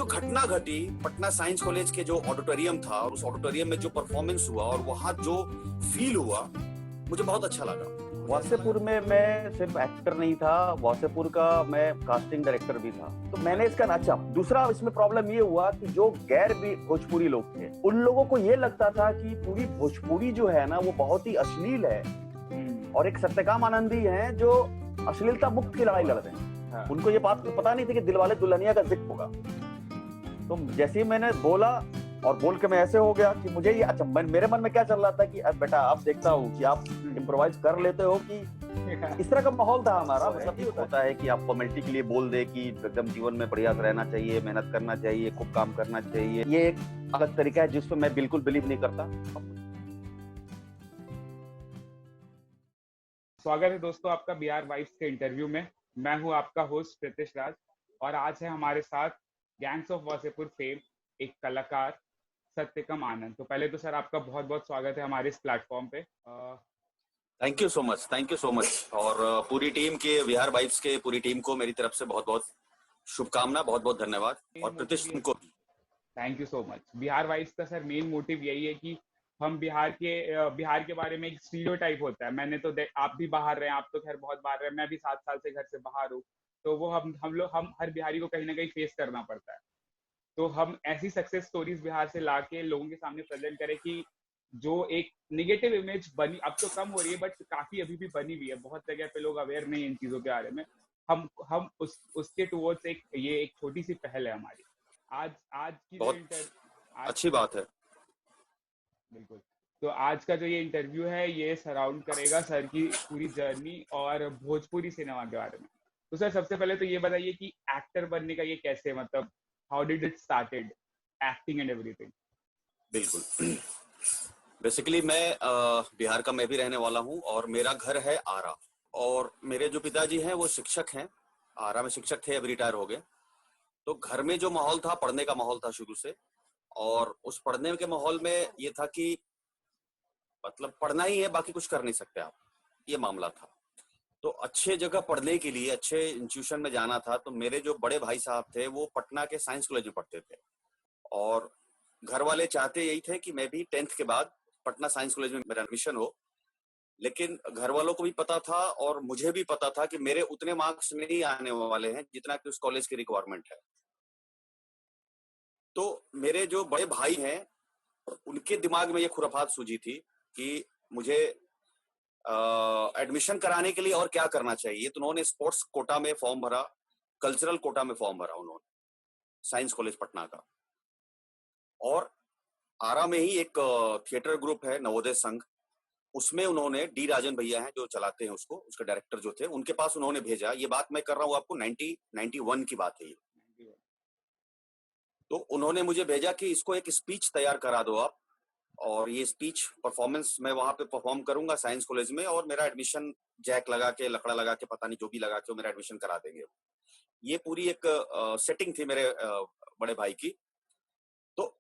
जो घटना घटी पटना साइंस कॉलेज के जो ऑडिटोरियम था और उस ऑडिटोरियम में जो परफॉर्मेंस हुआ और वहां जो फील हुआ, मुझे बहुत अच्छा लगा। वासेपुर में मैं सिर्फ एक्टर नहीं था, वासेपुर का मैं कास्टिंग डायरेक्टर भी था, तो मैंने इसका नाचा। दूसरा इसमें प्रॉब्लम ये हुआ कि जो गैर भी भोजपुरी लोग थे, उन लोगों को ये लगता था कि पूरी भोजपुरी जो है ना वो बहुत ही अश्लील है और एक सत्यकाम आनंदी हैं जो अश्लीलता मुक्त की लड़ाई लड़ रहे हैं। उनको ये बात तो पता नहीं थी कि दिलवाले दुल्हनिया का जिक्र होगा। तो जैसे ही मैंने बोला और बोल के मैं ऐसे हो गया कि मुझे ये अच्छा, मेरे मन में क्या चल रहा था कि अब बेटा आप देखता हूँ कि आप इम्प्रोवाइज कर लेते हो, कि इस तरह का माहौल था हमारा। मतलब ये होता है कि आप कॉमेडी के लिए बोल दे कि एकदम जीवन में बढ़िया से रहना चाहिए, मेहनत करना चाहिए, खूब काम करना चाहिए। ये एक अलग तरीका है जिसपे मैं बिल्कुल बिलीव नहीं करता। स्वागत है दोस्तों आपका बिहार वाइब्स के इंटरव्यू में। मैं हूं आपका होस्ट प्रीतिश राज और आज है हमारे साथ गैंग्स ऑफ वासेपुर फेम एक कलाकार सत्यकम आनंद। तो पहले तो सर आपका बहुत बहुत स्वागत है हमारे इस प्लेटफॉर्म पे। Thank you so much, thank you so much. और पूरी टीम के बिहार वाइब्स के पूरी टीम को मेरी तरफ से बहुत बहुत शुभकामना, बहुत बहुत धन्यवाद। और प्रतिष्ठ को thank you so much. Bihar vibes का सर मेन मोटिव यही है कि हम बिहार के बारे में एक स्टीरियोटाइप होता है। मैंने तो आप भी बाहर रहे, आप तो खैर बहुत बाहर रहे, मैं भी 7 साल से घर से बाहर हूँ, तो वो हम हर बिहारी को कहीं ना कहीं फेस करना पड़ता है। तो हम ऐसी सक्सेस स्टोरीज बिहार से लाके लोगों के सामने प्रेजेंट करें कि जो एक निगेटिव इमेज बनी, अब तो कम हो रही है बट काफी अभी भी बनी हुई है, बहुत जगह पे लोग अवेयर नहीं है इन चीजों के बारे में। हम उसके टुवर्ड्स एक छोटी सी पहल है हमारी। आज आज की जो अच्छी बात है। बिल्कुल। तो आज का जो ये इंटरव्यू है ये सराउंड करेगा सर की पूरी जर्नी और भोजपुरी सिनेमा के बारे में। तो सर सबसे पहले तो ये बताइए कि एक्टर बनने का ये कैसे, मतलब how did it started acting and everything. बिल्कुल, बेसिकली मैं बिहार का मैं भी रहने वाला हूँ और मेरा घर है आरा। और मेरे जो पिताजी हैं वो शिक्षक हैं, आरा में शिक्षक थे, अब रिटायर हो गए। तो घर में जो माहौल था, पढ़ने का माहौल था शुरू से। और उस पढ़ने के माहौल में ये था कि मतलब पढ़ना ही है, बाकी कुछ कर नहीं सकते आप, ये मामला था। तो अच्छे जगह पढ़ने के लिए अच्छे इंस्टीट्यूशन में जाना था। तो मेरे जो बड़े भाई साहब थे वो पटना के साइंस कॉलेज में पढ़ते थे और घर वाले चाहते यही थे कि मैं भी 10th के बाद पटना साइंस कॉलेज में मेरा एडमिशन हो। लेकिन घर वालों को भी पता था और मुझे भी पता था कि मेरे उतने मार्क्स नहीं आने वाले हैं जितना कि उस कॉलेज की रिक्वायरमेंट है। तो मेरे जो बड़े भाई हैं उनके दिमाग में ये खुराफात सूझी थी कि मुझे एडमिशन कराने के लिए और क्या करना चाहिए। तो उन्होंने स्पोर्ट्स कोटा में फॉर्म भरा, कल्चरल कोटा में फॉर्म भरा उन्होंने साइंस कॉलेज पटना का। और आरा में ही एक थिएटर ग्रुप है नवोदय संघ, उसमें उन्होंने डी राजन भैया हैं जो चलाते हैं उसको, उसके डायरेक्टर जो थे, उनके पास उन्होंने भेजा। ये बात मैं कर रहा हूँ आपको 1991 की बात है ये। तो उन्होंने मुझे भेजा कि इसको एक स्पीच तैयार करा दो आप, और ये स्पीच परफॉर्मेंस मैं वहां पे परफॉर्म करूंगा साइंस कॉलेज में, और मेरा एडमिशन जैक लगा के, लकड़ा लगा के, पता नहीं जो भी लगा के मेरा एडमिशन करा देंगे। ये पूरी एक सेटिंग थी मेरे बड़े भाई की। तो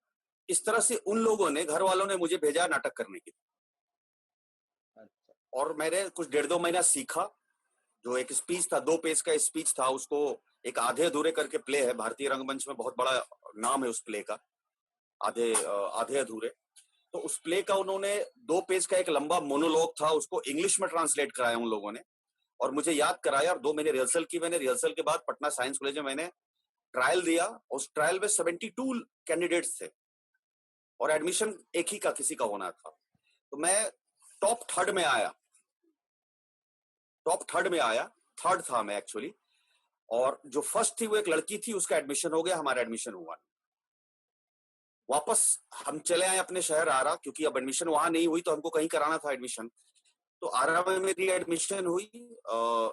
इस तरह से उन लोगों ने, घर वालों ने मुझे भेजा नाटक करने के लिए। और मैंने कुछ 1.5-2 महीना सीखा। जो एक स्पीच था, 2 पेज का स्पीच था, उसको एक आधे अधूरे करके प्ले है, भारतीय रंगमंच में बहुत बड़ा नाम है उस प्ले का, आधे अधूरे। तो उस प्ले का उन्होंने 2 पेज का एक लंबा मोनोलॉग था, उसको इंग्लिश में ट्रांसलेट कराया उन लोगों ने और मुझे याद कराया। और 2 महीने रिहर्सल की मैंने। रिहर्सल के बाद पटना साइंस कॉलेज में मैंने ट्रायल दिया। उस ट्रायल में 72 कैंडिडेट्स थे और एडमिशन एक ही का किसी का होना था। तो मैं टॉप थर्ड में आया, थर्ड था मैं एक्चुअली। और जो फर्स्ट थी वो एक लड़की थी, उसका एडमिशन हो गया, हमारा एडमिशन हुआ। वापस हम चले आए अपने शहर आरा, क्योंकि अब एडमिशन वहां नहीं हुई तो हमको कहीं कराना था एडमिशन। तो आरा में मेरी एडमिशन हुई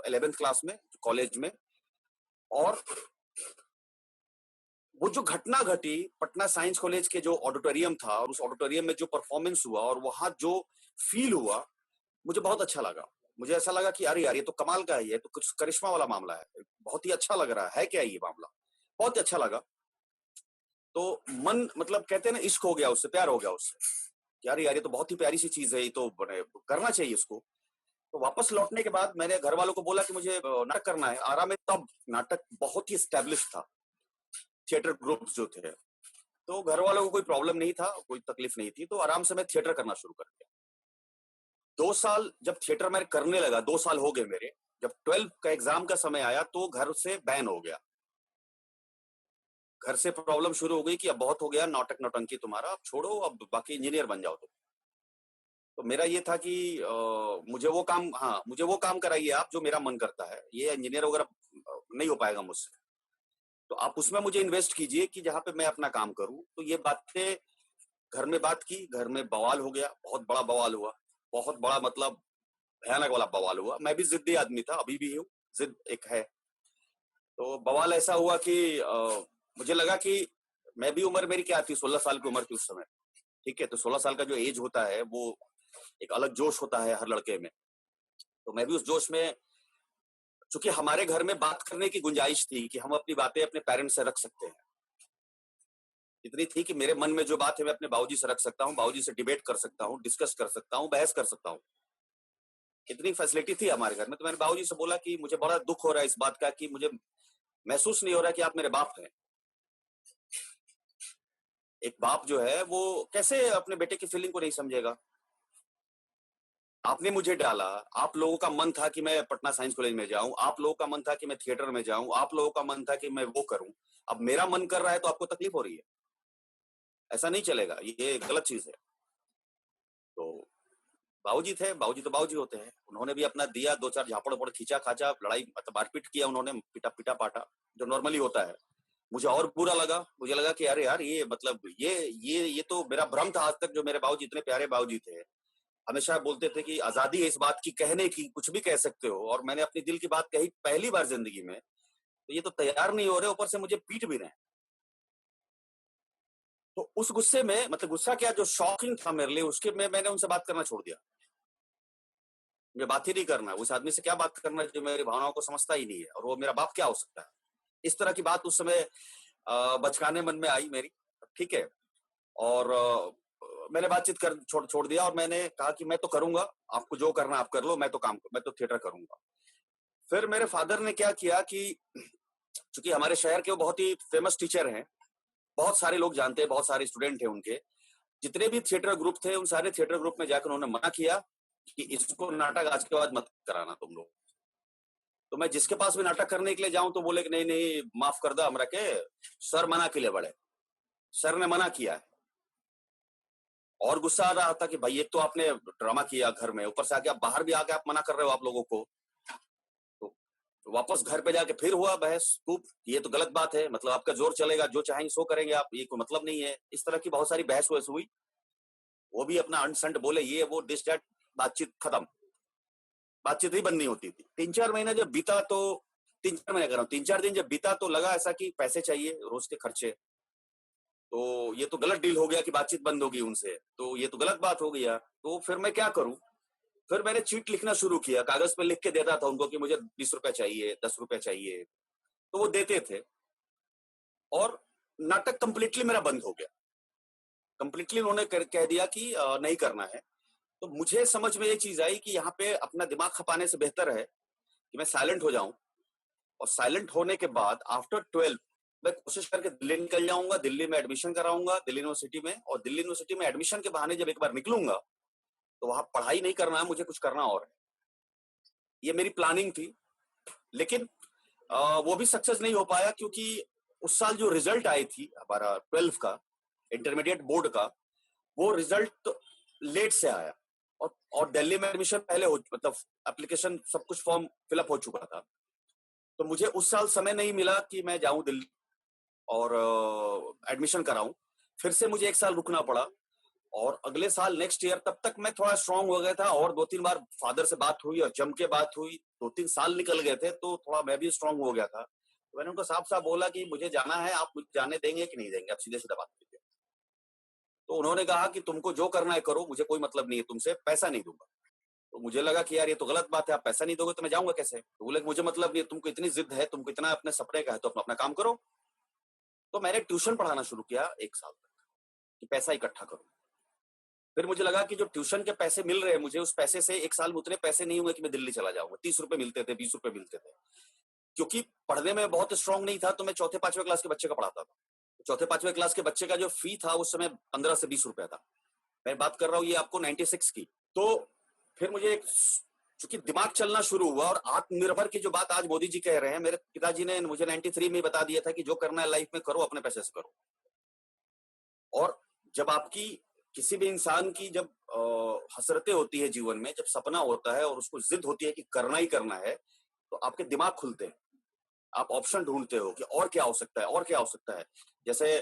11th क्लास में कॉलेज में। और वो जो घटना घटी पटना साइंस कॉलेज के जो ऑडिटोरियम था और उस ऑडिटोरियम में जो परफॉर्मेंस हुआ और वहां जो फील हुआ, मुझे बहुत अच्छा लगा। मुझे ऐसा लगा कि अरे यार ये तो कमाल का है, ये तो कुछ करिश्मा वाला मामला है, बहुत ही अच्छा लग रहा है क्या ये मामला, बहुत ही अच्छा लगा। तो मन, मतलब कहते हैं ना, इश्क हो गया उससे, प्यार हो गया उससे, यार ये तो बहुत ही प्यारी सी चीज है, ये तो करना चाहिए इसको। तो वापस लौटने के बाद मैंने घर वालों को बोला कि मुझे नाटक करना है आरा में। तब नाटक बहुत ही स्टैब्लिश था, थिएटर ग्रुप्स जो थे। तो घर वालों को कोई प्रॉब्लम नहीं था, कोई तकलीफ नहीं थी, तो आराम से मैं थिएटर करना शुरू कर दिया। 2 साल जब थिएटर मैं करने लगा, 2 साल हो गए मेरे, जब 12 का एग्जाम का समय आया तो घर से बैन हो गया। घर से प्रॉब्लम शुरू हो गई कि अब बहुत हो गया नाटक नौटंकी तुम्हारा, अब छोड़ो, अब बाकी इंजीनियर बन जाओ तुम। तो मेरा ये था कि मुझे वो काम कराइए आप जो मेरा मन करता है, ये इंजीनियर वगैरह नहीं हो पाएगा मुझसे, तो आप उसमें मुझे इन्वेस्ट कीजिए कि जहां पे मैं अपना काम करूं। तो ये बातें घर में बात की, घर में बवाल हो गया, बहुत बड़ा बवाल हुआ, बहुत बड़ा मतलब भयानक वाला बवाल हुआ। मैं भी जिद्दी आदमी था, अभी भी हूँ, जिद एक है। तो बवाल ऐसा हुआ कि मुझे लगा कि मैं भी, उम्र मेरी क्या थी, 16 साल की उम्र थी उस समय, ठीक है। तो 16 साल का जो एज होता है वो एक अलग जोश होता है हर लड़के में। तो मैं भी उस जोश में, चूंकि हमारे घर में बात करने की गुंजाइश थी कि हम अपनी बातें अपने पेरेंट्स से रख सकते हैं, इतनी थी कि मेरे मन में जो बात है मैं अपने बाबूजी से रख सकता हूँ, बाबूजी से डिबेट कर सकता हूँ, डिस्कस कर सकता हूँ, बहस कर सकता हूँ, इतनी फैसिलिटी थी हमारे घर में। तो मैंने बाबूजी से बोला कि मुझे बड़ा दुख हो रहा है इस बात का कि मुझे महसूस नहीं हो रहा कि आप मेरे बाप हैं। एक बाप जो है वो कैसे अपने बेटे की फीलिंग को नहीं समझेगा। आपने मुझे डाला, आप लोगों का मन था कि मैं पटना साइंस कॉलेज में जाऊं, आप लोगों का मन था कि मैं थिएटर में जाऊं, आप लोगों का मन था कि मैं वो करूं। अब मेरा मन कर रहा है तो आपको तकलीफ हो रही है, ऐसा नहीं चलेगा, ये गलत चीज है। तो बाबूजी थे, बाबूजी तो बाबूजी होते हैं, उन्होंने भी अपना दिया, 2-4 झापड़ उपड़ खींचा खाचा, लड़ाई मतलब मारपीट किया उन्होंने, पिटा पिटा पाटा, जो नॉर्मली होता है। मुझे और बुरा लगा, मुझे लगा कि अरे यार ये मतलब ये तो मेरा भ्रम था आज तक। जो मेरे बाबूजी इतने प्यारे बाबूजी थे, हमेशा बोलते थे कि आजादी है इस बात की कहने की, कुछ भी कह सकते हो, और मैंने अपनी दिल की बात कही पहली बार जिंदगी में, तो ये तो तैयार नहीं हो रहे, ऊपर से मुझे पीट भी रहे हैं। तो उस गुस्से में, मतलब गुस्सा क्या, जो शॉकिंग था मेरे लिए, उसके में मैंने उनसे बात करना छोड़ दिया। मुझे बात ही नहीं करना, उस आदमी से क्या बात करना जो मेरी भावनाओं को समझता ही नहीं है, और वो मेरा बाप क्या हो सकता है। इस तरह की बात उस समय बचकाने मन में आई मेरी, ठीक है। और मैंने बातचीत कर छोड़ दिया, और मैंने कहा कि मैं तो करूंगा, आपको जो करना आप कर लो, मैं तो थिएटर करूंगा। फिर मेरे फादर ने क्या किया कि चूंकि हमारे शहर के वो बहुत ही फेमस टीचर हैं, बहुत सारे लोग जानते हैं, बहुत सारे स्टूडेंट हैं उनके, जितने भी थिएटर ग्रुप थे उन सारे थिएटर ग्रुप में जाकर उन्होंने मना किया कि इसको नाटक आज के बाद मत कराना तुम लोग। तो मैं जिसके पास भी नाटक करने के लिए जाऊं तो बोले कि नहीं नहीं माफ कर दो हमरा के, सर मना के लिए बड़े, सर ने मना किया है। और गुस्सा आ रहा था कि भाई एक तो आपने ड्रामा किया घर में, ऊपर से आके आप बाहर भी आके आप मना कर रहे हो आप लोगों को। तो वापस घर पे जाके फिर हुआ बहस खूब, ये तो गलत बात है, मतलब आपका जोर चलेगा, जो चाहेंगे सो करेंगे आप, ये कोई मतलब नहीं है। इस तरह की बहुत सारी बहस वहस हुई, वो भी अपना अनसंट बोले, ये वो डिस डैट, बातचीत खत्म, बातचीत ही बंद नहीं होती थी। 3-4 महीने जब बीता तो 3-4 महीने कर रहा हूँ, 3-4 दिन जब बीता तो लगा ऐसा कि पैसे चाहिए रोज के खर्चे, तो ये तो गलत डील हो गया कि बातचीत बंद होगी उनसे, तो ये तो गलत बात हो गया। तो फिर मैं क्या करूं, फिर मैंने चीट लिखना शुरू किया, कागज पे लिख के देता था उनको कि मुझे 20 रुपए चाहिए, 10 रुपए चाहिए, तो वो देते थे। और नाटक कंप्लीटली मेरा बंद हो गया, कंप्लीटली उन्होंने कह दिया कि नहीं करना है। तो मुझे समझ में ये चीज आई कि यहाँ पे अपना दिमाग खपाने से बेहतर है कि मैं साइलेंट हो जाऊं, और साइलेंट होने के बाद आफ्टर 12 मैं कोशिश करके दिल्ली निकल जाऊंगा, दिल्ली में एडमिशन कराऊंगा दिल्ली यूनिवर्सिटी में, और दिल्ली यूनिवर्सिटी में एडमिशन के बहाने जब एक बार निकलूंगा तो वहां पढ़ाई नहीं करना है मुझे, कुछ करना और है। ये मेरी प्लानिंग थी। लेकिन वो भी सक्सेस नहीं हो पाया, क्योंकि उस साल जो रिजल्ट आई थी हमारा 12 का, इंटरमीडिएट बोर्ड का, वो रिजल्ट लेट से आया, और दिल्ली में एडमिशन पहले हो, मतलब एप्लीकेशन सब कुछ फॉर्म फिलअप हो चुका था। तो मुझे उस साल समय नहीं मिला कि मैं जाऊं दिल्ली और एडमिशन कराऊं। फिर से मुझे 1 साल रुकना पड़ा, और अगले साल नेक्स्ट ईयर तब तक मैं थोड़ा स्ट्रांग हो गया था, और 2-3 बार फादर से बात हुई और जम के बात हुई, 2-3 साल निकल गए थे, तो थोड़ा मैं भी स्ट्रांग हो गया था। तो मैंने उनको साफ साफ बोला कि मुझे जाना है, आप मुझे जाने देंगे कि नहीं देंगे, आप सीधे सीधा बात कीजिए। तो उन्होंने कहा कि तुमको जो करना है करो, मुझे कोई मतलब नहीं है तुमसे, पैसा नहीं दूंगा। तो मुझे लगा कि यार ये तो गलत बात है, आप पैसा नहीं दोगे तो मैं जाऊंगा कैसे। तो बोले मुझे मतलब नहीं, तुमको इतनी जिद है, तुमको इतना अपने सपने का है, तो अपना काम करो। तो मैंने ट्यूशन पढ़ाना शुरू किया 1 साल तक, कि पैसा इकट्ठा करूं। फिर मुझे लगा कि जो ट्यूशन के पैसे मिल रहे हैं मुझे, उस पैसे से 1 साल में उतने पैसे नहीं हुए कि मैं दिल्ली चला जाऊंगा। 30 रुपए मिलते थे, 20 रुपए मिलते थे, क्योंकि पढ़ने में बहुत स्ट्रांग नहीं था, तो मैं 4थे 5वें क्लास के बच्चे का पढ़ाता था। चौथे पांचवे क्लास के बच्चे का जो फी था उस समय 15 से 20 रुपया था। मैं बात कर रहा हूँ ये आपको 96 की। तो फिर मुझे चूंकि दिमाग चलना शुरू हुआ, और आत्मनिर्भर की जो बात आज मोदी जी कह रहे हैं, मेरे पिताजी ने मुझे 93 में बता दिया था कि जो करना है लाइफ में करो, अपने पैसे से करो। और जब आपकी किसी भी इंसान की जब हसरतें होती है जीवन में, जब सपना होता है और उसको जिद होती है कि करना ही करना है, तो आपके दिमाग खुलते हैं, आप ऑप्शन ढूंढते हो कि और क्या हो सकता है, और क्या हो सकता है। जैसे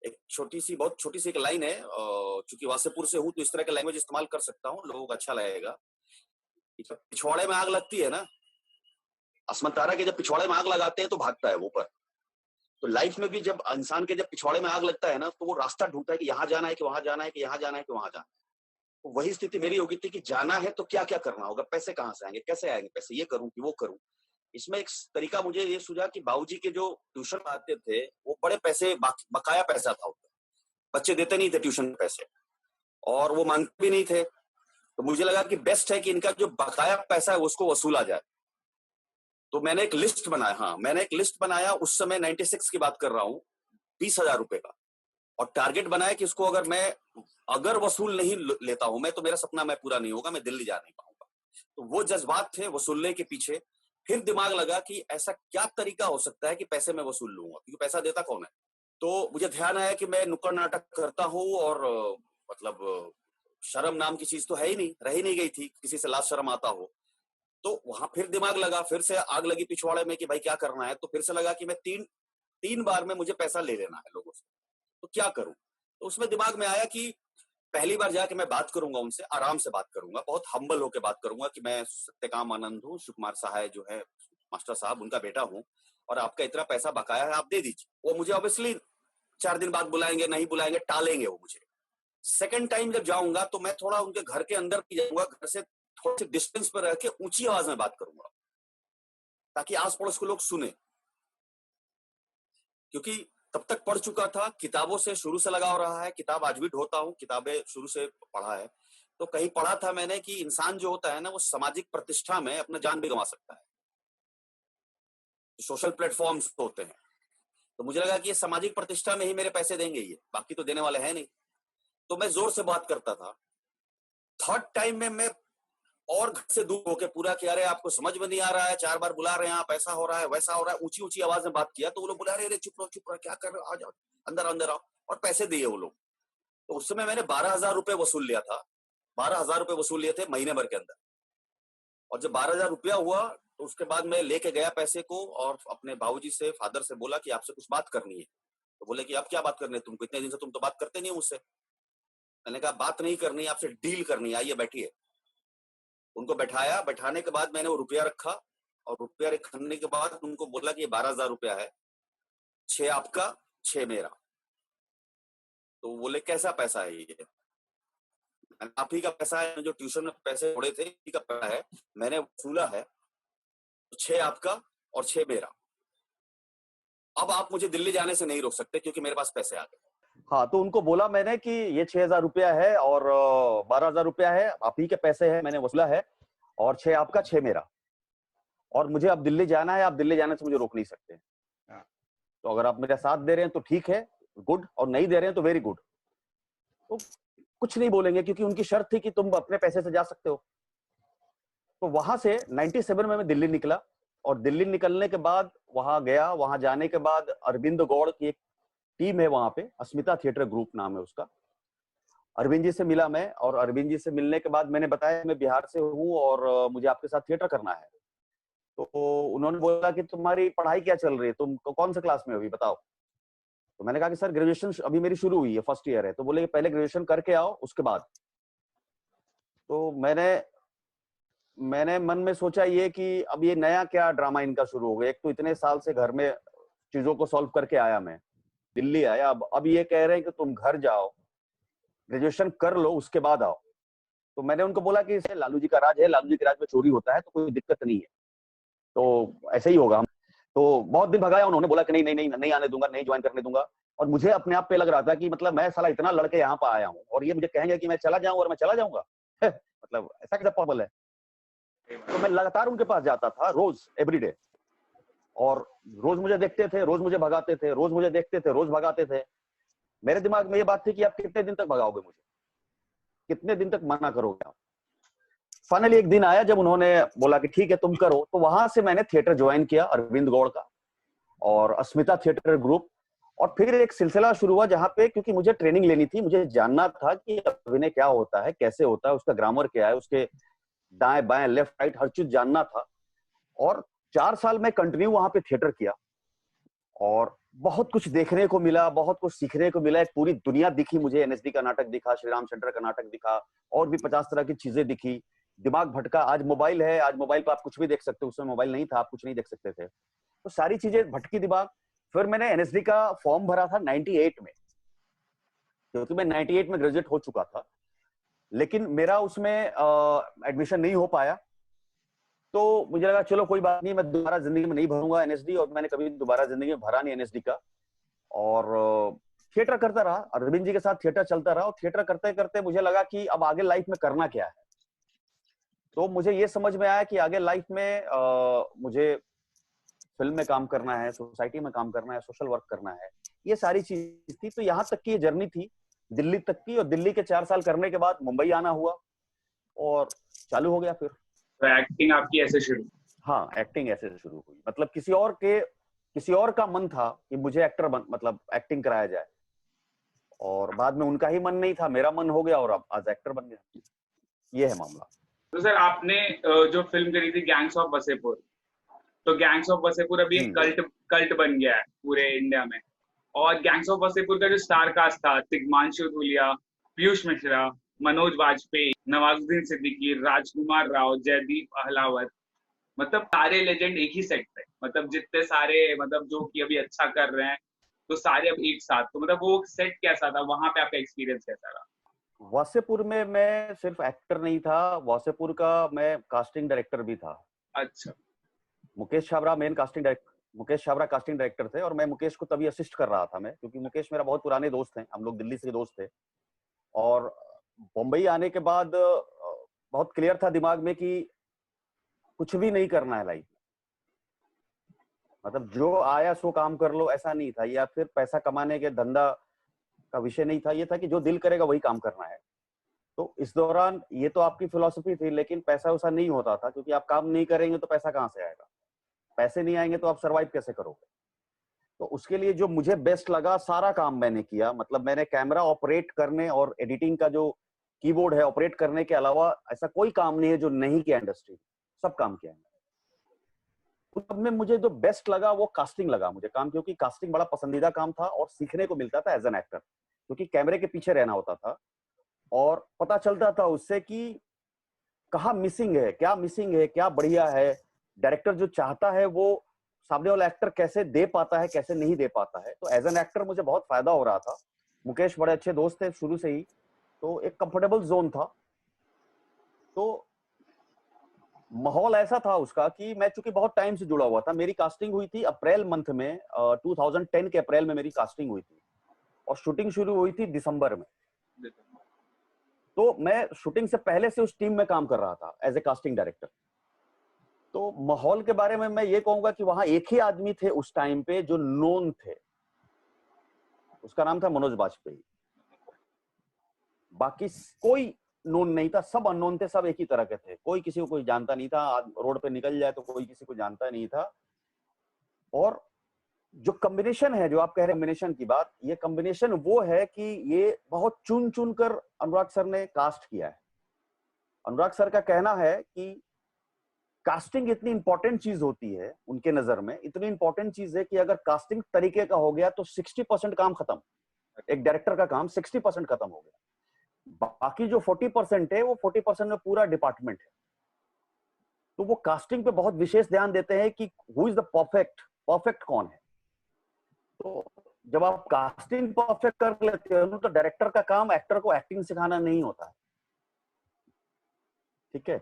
एक बहुत छोटी सी एक लाइन है, चूंकि वासेपुर से हूं तो इस तरह का लैंग्वेज इस्तेमाल कर सकता हूँ, लोगों को अच्छा लगेगा। जब पिछवाड़े में आग लगती है ना, अस्मत तारा के जब पिछवाड़े में आग लगाते हैं तो भागता है वो ऊपर। तो लाइफ में भी जब इंसान के जब पिछवाड़े में आग लगता है ना, तो वो रास्ता ढूंढता है कि यहाँ जाना है कि वहां जाना है, कि यहाँ जाना है कि वहां जाना है। तो वही स्थिति मेरी होगी थी कि जाना है तो क्या क्या करना होगा, पैसे कहाँ से आएंगे, कैसे आएंगे पैसे, ये करूं कि वो करूं। इसमें एक तरीका मुझे ये सूझा कि बाबूजी के जो ट्यूशन आते थे वो बड़े पैसे, बकाया पैसा था उनका, बच्चे देते नहीं थे ट्यूशन पैसे, और वो मांगते भी नहीं थे। तो मुझे लगा कि बेस्ट है कि इनका जो बकाया पैसा है उसको वसूला जाए। तो मैंने एक लिस्ट बनाया, हाँ मैंने एक लिस्ट बनाया, उस समय 96 की बात कर रहा हूँ, 20,000 रुपए का, और टारगेट बनाया कि इसको अगर वसूल नहीं लेता हूं मैं, तो मेरा सपना मैं पूरा नहीं होगा, मैं दिल्ली जा नहीं पाऊंगा। तो वो जज्बात थे वसूलने के पीछे। फिर दिमाग लगा कि ऐसा क्या तरीका हो सकता है कि पैसे मैं वसूल लूंगा, क्योंकि पैसा देता कौन है। तो मुझे ध्यान आया कि मैं नुक्कड़ नाटक करता हूँ, और मतलब शर्म नाम की चीज तो है ही नहीं, रह ही नहीं गई थी, किसी से लाज शर्म आता हो। तो वहां फिर दिमाग लगा, फिर से आग लगी पिछवाड़े में कि भाई क्या करना है। तो फिर से लगा कि मैं तीन बार में मुझे पैसा ले लेना है लोगों से, तो क्या करूं। तो उसमें दिमाग में आया कि पहली बार जाके मैं बात करूंगा उनसे, आराम से बात करूंगा, बहुत हम्बल होकर बात करूंगा कि मैं सत्यकाम आनंद हूँ, शिव कुमार सहाय जो है मास्टर साहब उनका बेटा हूँ, और आपका इतना पैसा बकाया है, आप दे दीजिए। वो मुझे ऑब्वियसली 4 दिन बाद बुलाएंगे, नहीं बुलाएंगे, टालेंगे वो मुझे। सेकंड टाइम जब जाऊंगा तो मैं थोड़ा उनके घर के अंदर की जाऊंगा, घर से थोड़े से डिस्टेंस पर रह के ऊंची आवाज में बात करूंगा, ताकि आस पड़ोस के लोग सुने। क्योंकि तब तक पढ़ चुका था, किताबों से शुरू से लगाव रहा है, किताब आज भी ढोता हूँ, किताबें शुरू से पढ़ा है। तो कहीं पढ़ा था मैंने कि इंसान जो होता है ना, वो सामाजिक प्रतिष्ठा में अपना जान भी गंवा सकता है। सोशल प्लेटफॉर्म्स होते हैं, तो मुझे लगा कि ये सामाजिक प्रतिष्ठा में ही मेरे पैसे देंगे, ये बाकी तो देने वाले हैं नहीं। तो मैं जोर से बात करता था। थर्ड टाइम में मैं और घर से दूर होकर पूरा कि अरे आपको समझ में नहीं आ रहा है, 4 बार बुला रहे हैं आप, ऐसा हो रहा है वैसा हो रहा है, ऊंची ऊंची आवाज में बात किया। तो वो लोग बुला रहे, चुप रहो क्या कर रहे हो, आ जाओ अंदर अंदर आओ, और पैसे दिए वो लोग। तो उस समय मैंने 12,000 रुपए वसूल लिया था, 12,000 रुपए वसूल लिए थे महीने भर के अंदर। और जब 12,000 रुपया हुआ तो उसके बाद मैं लेके गया पैसे को, और अपने बाबूजी से, फादर से बोला कि आपसे कुछ बात करनी है। तो बोले कि आप क्या बात करनी है तुमको, इतने दिन से तुम तो बात करते नहीं हो मुझसे। मैंने कहा बात नहीं करनी, आपसे डील करनी है, आइए बैठिए। उनको बैठाया, बैठाने के बाद मैंने वो रुपया रखा, और रुपया रखने के बाद उनको बोला कि 12,000 रुपया है, 6 आपका 6 मेरा। तो बोले कैसा पैसा है ये। आप ही का पैसा है, जो ट्यूशन में पैसे छोड़े थे ही का पैसा है, मैंने वसूला है, तो 6 आपका और 6 मेरा। अब आप मुझे दिल्ली जाने से नहीं रोक सकते, क्योंकि मेरे पास पैसे आ गए। हाँ, तो उनको बोला मैंने कि ये 6,000 रुपया है और 12,000 रुपया है, आप ही के पैसे हैं, मैंने वसूला है, और 6 आपका 6 मेरा, और मुझे अब दिल्ली जाना है, आप दिल्ली जाने से मुझे रोक नहीं सकते। तो अगर आप मेरा साथ दे रहे हैं तो ठीक है, गुड, और नहीं दे रहे हैं तो वेरी गुड। तो कुछ नहीं बोलेंगे, क्योंकि उनकी शर्त थी कि तुम अपने पैसे से जा सकते हो। तो वहां से 97 में मैं दिल्ली निकला, और दिल्ली निकलने के बाद वहां गया। वहां जाने के बाद अरविंद गौड़ की एक टीम है वहां पे, अस्मिता थिएटर ग्रुप नाम है उसका। अरविंद जी से मिला मैं, और अरविंद जी से मिलने के बाद मैंने बताया मैं बिहार से हूँ और मुझे आपके साथ थिएटर करना है। तो उन्होंने बोला कि तुम्हारी पढ़ाई क्या चल रही है, तुम कौन से क्लास में हो अभी बताओ। तो मैंने कहा कि सर ग्रेजुएशन अभी मेरी शुरू हुई है, फर्स्ट ईयर है। तो बोले पहले ग्रेजुएशन करके आओ, उसके बाद। तो मैंने मन में सोचा ये कि अब ये नया क्या ड्रामा इनका शुरू हो गया। एक तो इतने साल से घर में चीजों को सॉल्व करके आया, मैं दिल्ली आया, अब ये कह रहे हैं कि तुम घर जाओ, ग्रेजुएशन कर लो, उसके बाद आओ। तो मैंने उनको बोला कि इसे लालू जी का राज है, लालू जी के राज में चोरी होता है, तो कोई दिक्कत नहीं है, तो ऐसे ही होगा। तो बहुत दिन भगाया, उन्होंने बोला कि नहीं नहीं नहीं नहीं आने दूंगा, नहीं ज्वाइन करने दूंगा। और मुझे अपने आप पे लग रहा था कि मतलब मैं साला इतना लड़के यहाँ पर आया हूँ, और ये मुझे कहेंगे कि मैं चला जाऊं, और मैं चला जाऊंगा मतलब ऐसा कैसा पॉसिबल है। तो मैं लगातार उनके पास जाता था, रोज एवरीडे। और रोज मुझे देखते थे, रोज मुझे भगाते थे, रोज मुझे देखते थे, रोज भगाते थे। मेरे दिमाग में ये बात थी कि आप कितने दिन तक भगाओगे मुझे, कितने दिन तक मना करोगे आप। फाइनली एक दिन आया जब उन्होंने बोला कि ठीक है तुम करो, तो वहां से मैंने थिएटर ज्वाइन किया, अरविंद गौड़ का और अस्मिता थिएटर ग्रुप। और फिर एक सिलसिला शुरू हुआ जहां पे, क्योंकि मुझे ट्रेनिंग लेनी थी, मुझे जानना था कि अभिनय क्या होता है, कैसे होता है, उसका ग्रामर क्या है, उसके दाएं बाएं लेफ्ट राइट हर चीज जानना था। और 4 साल मैं कंटिन्यू वहां पे थिएटर किया और बहुत कुछ देखने को मिला, बहुत कुछ सीखने को मिला। एक पूरी दुनिया दिखी मुझे, एनएसडी का नाटक दिखा, श्री रामचंद्र का नाटक दिखा, और भी 50 तरह की चीजें दिखी। दिमाग भटका। आज मोबाइल है, आज मोबाइल पर आप कुछ भी देख सकते हो, उसमें मोबाइल नहीं था, आप कुछ नहीं देख सकते थे। तो सारी चीजें भटकी दिमाग। फिर मैंने एनएसडी का फॉर्म भरा था 98 में, क्योंकि मैं 98 में ग्रेजुएट हो चुका था, लेकिन मेरा उसमें एडमिशन नहीं हो पाया। तो मुझे लगा चलो कोई बात नहीं, मैं दोबारा जिंदगी में नहीं भरूंगा एनएसडी, और मैंने कभी दोबारा जिंदगी में भरा नहीं एनएसडी का। और थिएटर करता रहा, अरविंद जी के साथ थिएटर चलता रहा, और थिएटर करते करते मुझे लगा कि अब आगे लाइफ में करना क्या है। तो मुझे ये समझ में आया कि आगे लाइफ में मुझे फिल्म में काम करना है, सोसाइटी में काम करना है, सोशल वर्क करना है, ये सारी चीज थी। तो यहाँ तक की ये जर्नी थी दिल्ली तक की, और दिल्ली के 4 साल करने के बाद मुंबई आना हुआ और चालू हो गया फिर। तो एक्टिंग आपकी ऐसे शुरू? हाँ, एक्टिंग ऐसे शुरू हुई। मतलब किसी और का मन था कि मुझे एक्टर मतलब एक्टिंग कराया जाए, और बाद में उनका ही मन नहीं था, मेरा मन हो गया और अब आज एक्टर बन गया। ये है मामला। तो सर आपने जो फिल्म करी थी गैंग्स ऑफ वसेपुर, तो गैंग्स ऑफ वसेपुर अभी एक कल्ट बन गया है पूरे इंडिया में। और गैंग्स ऑफ वसेपुर का जो स्टार कास्ट था, तिग्मांशु धूलिया, पीयूष मिश्रा, मनोज वाजपेयी, नवाजुद्दीन सिद्दीकी, राजकुमार राव, जयदीप अहलावत, मतलब सारे लेजेंड एक ही सेट पे। मतलब जितने सारे, मतलब जो कि अभी अच्छा कर रहे हैं, तो सारे अब एक साथ। तो मतलब वो सेट कैसा था वहां पे, आपका एक्सपीरियंस कैसा रहा? वासेपुर में मैं सिर्फ एक्टर नहीं था, वासेपुर का मैं कास्टिंग डायरेक्टर भी था। अच्छा। मुकेश छाबरा कास्टिंग डायरेक्टर थे, और मैं मुकेश को तभी असिस्ट कर रहा था मैं, क्योंकि मुकेश मेरा बहुत पुराने दोस्त हैं, हम लोग दिल्ली से दोस्त थे। और बम्बई आने के बाद बहुत क्लियर था दिमाग में कि कुछ भी नहीं करना है लाइफ। मतलब जो आया सो काम कर लो, ऐसा नहीं था, या फिर पैसा कमाने के धंधा का विषय नहीं था। ये था कि जो दिल करेगा वही काम करना है। तो इस दौरान ये तो आपकी फिलॉसफी थी, लेकिन पैसा वैसा नहीं होता था, क्योंकि आप काम नहीं करेंगे तो पैसा कहाँ से आएगा, पैसे नहीं आएंगे तो आप सरवाइव कैसे करोगे। तो उसके लिए जो मुझे बेस्ट लगा सारा काम मैंने किया। मतलब मैंने कैमरा ऑपरेट करने और एडिटिंग का जो कीबोर्ड है ऑपरेट करने के अलावा ऐसा कोई काम नहीं है जो नहीं किया इंडस्ट्री, सब काम किया है। तब में मुझे जो बेस्ट लगा वो कास्टिंग लगा मुझे काम, क्योंकि कास्टिंग बड़ा पसंदीदा काम था और सीखने को मिलता था एज एन एक्टर, क्योंकि कैमरे के पीछे रहना होता था और पता चलता था उससे कि कहाँ मिसिंग है, क्या मिसिंग है, क्या बढ़िया है। डायरेक्टर जो चाहता है वो सामने वाला एक्टर कैसे दे पाता है, कैसे नहीं दे पाता है। तो एज एन एक्टर मुझे बहुत फायदा हो रहा था। मुकेश बड़े अच्छे दोस्त थे शुरू से ही, तो एक कंफर्टेबल जोन था। तो माहौल ऐसा था उसका कि मैं चूंकि बहुत टाइम से जुड़ा हुआ था, मेरी कास्टिंग हुई थी अप्रैल मंथ में, 2010 के अप्रैल में मेरी कास्टिंग हुई थी, और शूटिंग शुरू हुई थी दिसंबर में। तो मैं शूटिंग से पहले से उस टीम में काम कर रहा था एज ए कास्टिंग डायरेक्टर। तो माहौल के बारे में मैं ये कहूंगा कि वहां एक ही आदमी थे उस टाइम पे जो नोन थे, उसका नाम था मनोज वाजपेयी। बाकी कोई नोन नहीं था, सब अननोन थे, सब एक ही तरह के थे, कोई किसी को कोई जानता नहीं था। रोड पे निकल जाए तो कोई किसी को जानता नहीं था। और जो कॉम्बिनेशन है, जो आप कह रहे हैं कॉम्बिनेशन की बात, ये कॉम्बिनेशन वो है कि ये बहुत चुन चुन कर अनुराग सर ने कास्ट किया है। अनुराग सर का कहना है कि कास्टिंग इतनी इंपॉर्टेंट चीज होती है उनके नजर में, इतनी इंपॉर्टेंट चीज है कि अगर कास्टिंग तरीके का हो गया तो 60% काम खत्म। एक डायरेक्टर का काम 60% खत्म हो गया। बाकी जो 40% है वो 40% में पूरा डिपार्टमेंट है। तो वो कास्टिंग पे बहुत विशेष ध्यान देते हैं कि हु इज द परफेक्ट कौन है। तो जब आप कास्टिंग परफेक्ट कर लेते हो तो डायरेक्टर का काम एक्टर को एक्टिंग सिखाना नहीं होता है, ठीक है।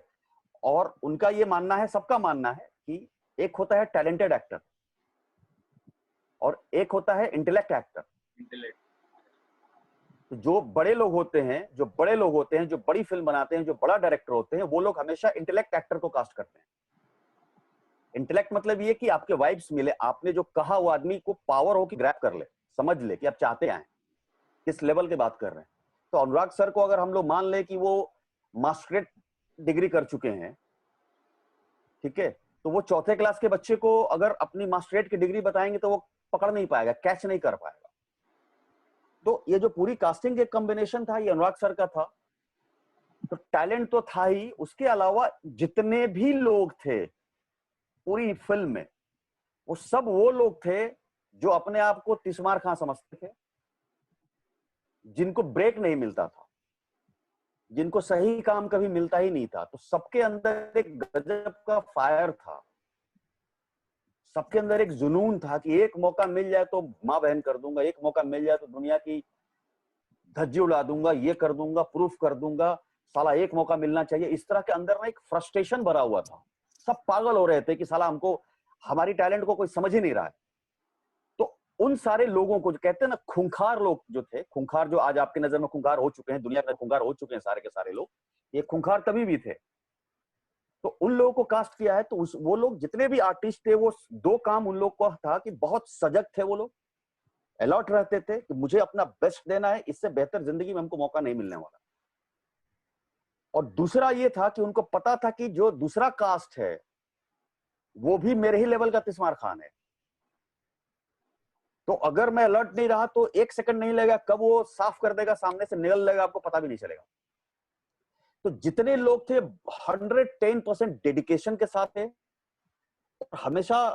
और उनका ये मानना है, सबका मानना है कि एक होता है टैलेंटेड एक्टर और एक होता है इंटेलेक्ट एक्टर। तो जो बड़े लोग होते हैं, जो बड़ी फिल्म बनाते हैं, जो बड़ा डायरेक्टर होते हैं, वो लोग हमेशा इंटेलेक्ट एक्टर को कास्ट करते हैं। इंटेलेक्ट मतलब ये कि आपके वाइब्स मिले, आपने जो कहा वो आदमी को पावर हो कि ग्रैब कर ले, समझ ले कि आप चाहते हैं, किस लेवल की बात कर रहे हैं। तो अनुराग सर को अगर हम लोग मान ले कि वो मास्टरेट डिग्री कर चुके हैं, ठीक है, तो वो चौथे क्लास के बच्चे को अगर अपनी मास्टरेट की डिग्री बताएंगे तो वो पकड़ नहीं पाएगा, कैच नहीं कर पाएगा। तो ये जो पूरी कास्टिंग के कॉम्बिनेशन था, ये अनुराग सर का था। तो टैलेंट तो था ही, उसके अलावा जितने भी लोग थे पूरी फिल्म में, वो सब वो लोग थे जो अपने आप को तिस्मार खां समझते थे, जिनको ब्रेक नहीं मिलता था, जिनको सही काम कभी मिलता ही नहीं था। तो सबके अंदर एक गजब का फायर था, सबके अंदर एक जुनून था कि एक मौका मिल जाए तो मां बहन कर दूंगा, एक मौका मिल जाए तो दुनिया की धज्जी उड़ा दूंगा, ये कर दूंगा, प्रूफ कर दूंगा, साला एक मौका मिलना चाहिए। इस तरह के अंदर ना एक फ्रस्ट्रेशन भरा हुआ था, सब पागल हो रहे थे कि साला हमको, हमारी टैलेंट को कोई समझ ही नहीं रहा है। तो उन सारे लोगों को जो कहते हैं ना खूंखार लोग जो थे, खूंखार जो आज आपकी नजर में खूंखार हो चुके हैं, दुनिया में खूंखार हो चुके हैं सारे के सारे लोग, ये खूंखार तभी भी थे। तो उन लोगों को कास्ट किया है। तो वो लोग जितने भी आर्टिस्ट थे, वो दो काम उन लोग को था कि बहुत सजग थे, वो लोग अलर्ट रहते थे कि मुझे अपना बेस्ट देना है, इससे बेहतर जिंदगी में हमको मौका नहीं मिलने वाला। और दूसरा ये था कि उनको पता था कि जो दूसरा कास्ट है वो भी मेरे ही लेवल का तिस्मार खान है। तो अगर मैं अलर्ट नहीं रहा तो एक सेकंड नहीं लगेगा, कब वो साफ कर देगा, सामने से निकल लेगा, आपको पता भी नहीं चलेगा। तो जितने लोग थे 110% डेडिकेशन के साथ थे, हमेशा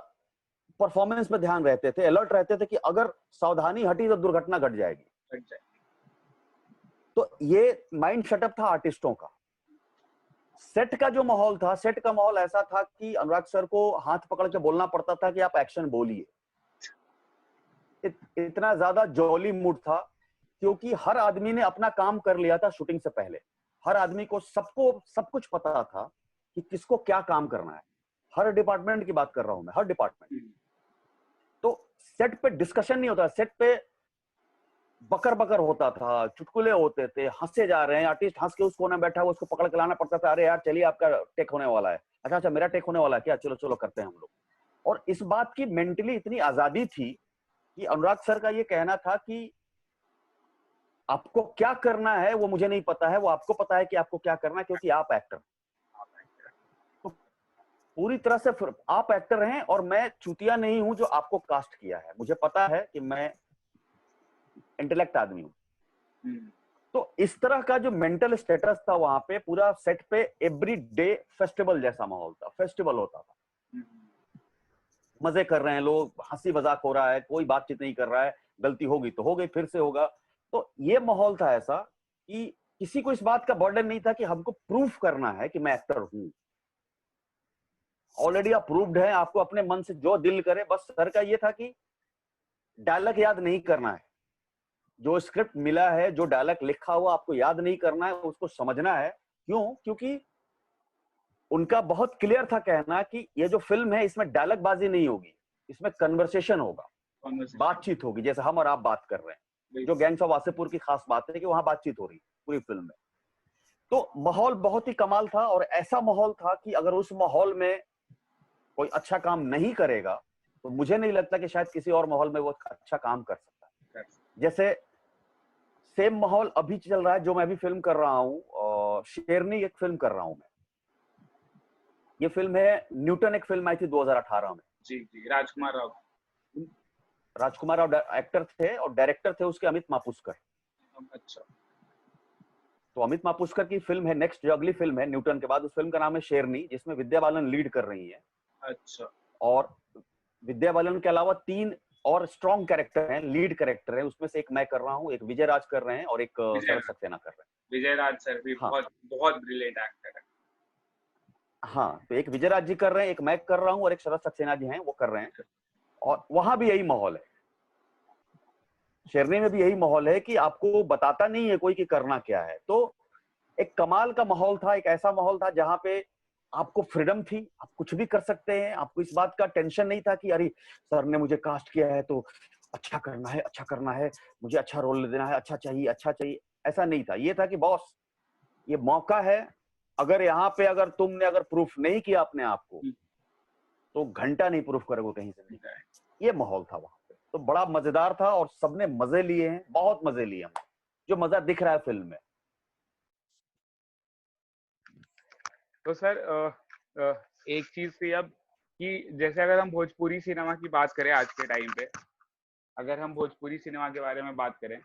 परफॉर्मेंस पे ध्यान रहते थे, अलर्ट रहते थे कि अगर सावधानी हटी तो दुर्घटना घट जाएगी। तो ये माइंड सेटअप था आर्टिस्टों का। सेट का जो माहौल था, सेट का माहौल ऐसा था कि अनुराग सर को हाथ पकड़ के बोलना पड़ता था कि आप एक्शन बोलिए। इतना ज्यादा जॉली मूड था क्योंकि हर आदमी ने अपना काम कर लिया था शूटिंग से पहले। हर आदमी को, सबको सब कुछ पता था कि किसको क्या काम करना है। हर डिपार्टमेंट की बात कर रहा हूं मैं, हर डिपार्टमेंट। तो सेट पे डिस्कशन नहीं होता, सेट पे बकर बकर होता था, चुटकुले होते थे, हंसे जा रहे हैं, आर्टिस्ट हंस के उस कोने में बैठा हुआ, उसको पकड़ के लाना पड़ता था, अरे यार चलिए आपका टेक होने वाला है, अच्छा अच्छा मेरा टेक होने वाला है क्या, चलो चलो करते हैं हम लोग। और इस बात की मेंटली इतनी आजादी थी कि अनुराग सर का ये कहना था कि आपको क्या करना है वो मुझे नहीं पता है, वो आपको पता है कि आपको क्या करना है, क्योंकि आप एक्टर। तो पूरी तरह से आप एक्टर हैं और मैं चूतिया नहीं हूं जो आपको कास्ट किया है, मुझे पता है कि मैं इंटेलेक्ट आदमी हूं। तो इस तरह का जो मेंटल स्टेटस था वहां पे, पूरा सेट पे एवरी डे फेस्टिवल जैसा माहौल था, फेस्टिवल होता था। मजे कर रहे हैं लोग, हंसी मजाक हो रहा है, कोई बातचीत नहीं कर रहा है, गलती होगी तो हो गई, फिर से होगा। तो ये माहौल था ऐसा कि किसी को इस बात का बर्डन नहीं था कि हमको प्रूफ करना है कि मैं एक्टर हूं। ऑलरेडी आप प्रूव्ड है, आपको अपने मन से जो दिल करे। बस सर का ये था कि डायलॉग याद नहीं करना है, जो स्क्रिप्ट मिला है, जो डायलॉग लिखा हुआ आपको याद नहीं करना है, उसको समझना है। क्यों? क्योंकि उनका बहुत क्लियर था कहना कि ये जो फिल्म है इसमें डायलॉग बाजी नहीं होगी, इसमें कन्वर्सेशन होगा, बातचीत होगी, जैसे हम और आप बात कर रहे हैं। जो गैंग्स ऑफ वासेपुर की खास बात है कि वहां बातचीत हो रही पूरी फिल्म में। तो माहौल बहुत ही कमाल था, और ऐसा माहौल था कि अगर उस माहौल में कोई अच्छा काम नहीं करेगा तो मुझे नहीं लगता कि शायद किसी और माहौल में वो अच्छा काम कर सकता है। जैसे सेम माहौल अभी चल रहा है, जो मैं अभी फिल्म कर रहा हूँ, शेरनी एक फिल्म कर रहा हूं मैं। ये फिल्म है न्यूटन, एक फिल्म आई थी 2018 में। जी जी, राजकुमार राव। राजकुमार राव एक्टर थे और डायरेक्टर थे उसके अमित मापुस्कर। अच्छा। तो अमित मापुस्कर की फिल्म है नेक्स्ट, जो अगली फिल्म है न्यूटन के बाद, उस फिल्म का नाम है शेरनी, जिसमें विद्या बालन लीड कर रही है। अच्छा। और विद्या बालन के अलावा 3 और स्ट्रॉन्ग कैरेक्टर हैं, लीड कैरेक्टर हैं। उसमें से एक मैं कर रहा हूँ, एक विजय राज कर रहे हैं और एक शरद सक्सेना कर रहे हैं। विजय राज सर भी हाँ। बहुत बहुत ब्रिलियंट एक्टर है। हाँ, तो एक विजय राज जी कर रहे हैं, एक मैं कर रहा हूँ और एक शरद सक्सेना जी हैं वो कर रहे हैं। और वहां भी यही माहौल है, शेरनी में भी यही माहौल है कि आपको बताता नहीं है कोई कि करना क्या है। तो एक कमाल का माहौल था, एक ऐसा माहौल था जहां पे आपको फ्रीडम थी, आप कुछ भी कर सकते हैं। आपको इस बात का टेंशन नहीं था कि अरे सर ने मुझे कास्ट किया है तो अच्छा करना है, अच्छा करना है, मुझे अच्छा रोल देना है, अच्छा चाहिए, अच्छा चाहिए। ऐसा नहीं था, ये था कि बॉस ये मौका है, अगर यहाँ पे अगर तुमने अगर प्रूफ नहीं किया अपने आप को तो घंटा नहीं प्रूफ करेगा कहीं से नहीं। ये माहौल था वहां पे, तो बड़ा मजेदार था और सबने मजे लिए हैं, बहुत मजे लिए हैं, जो मजा दिख रहा है फिल्म में। तो सर एक चीज थी अब कि जैसे अगर हम भोजपुरी सिनेमा की बात करें आज के टाइम पे, अगर हम भोजपुरी सिनेमा के बारे में बात करें,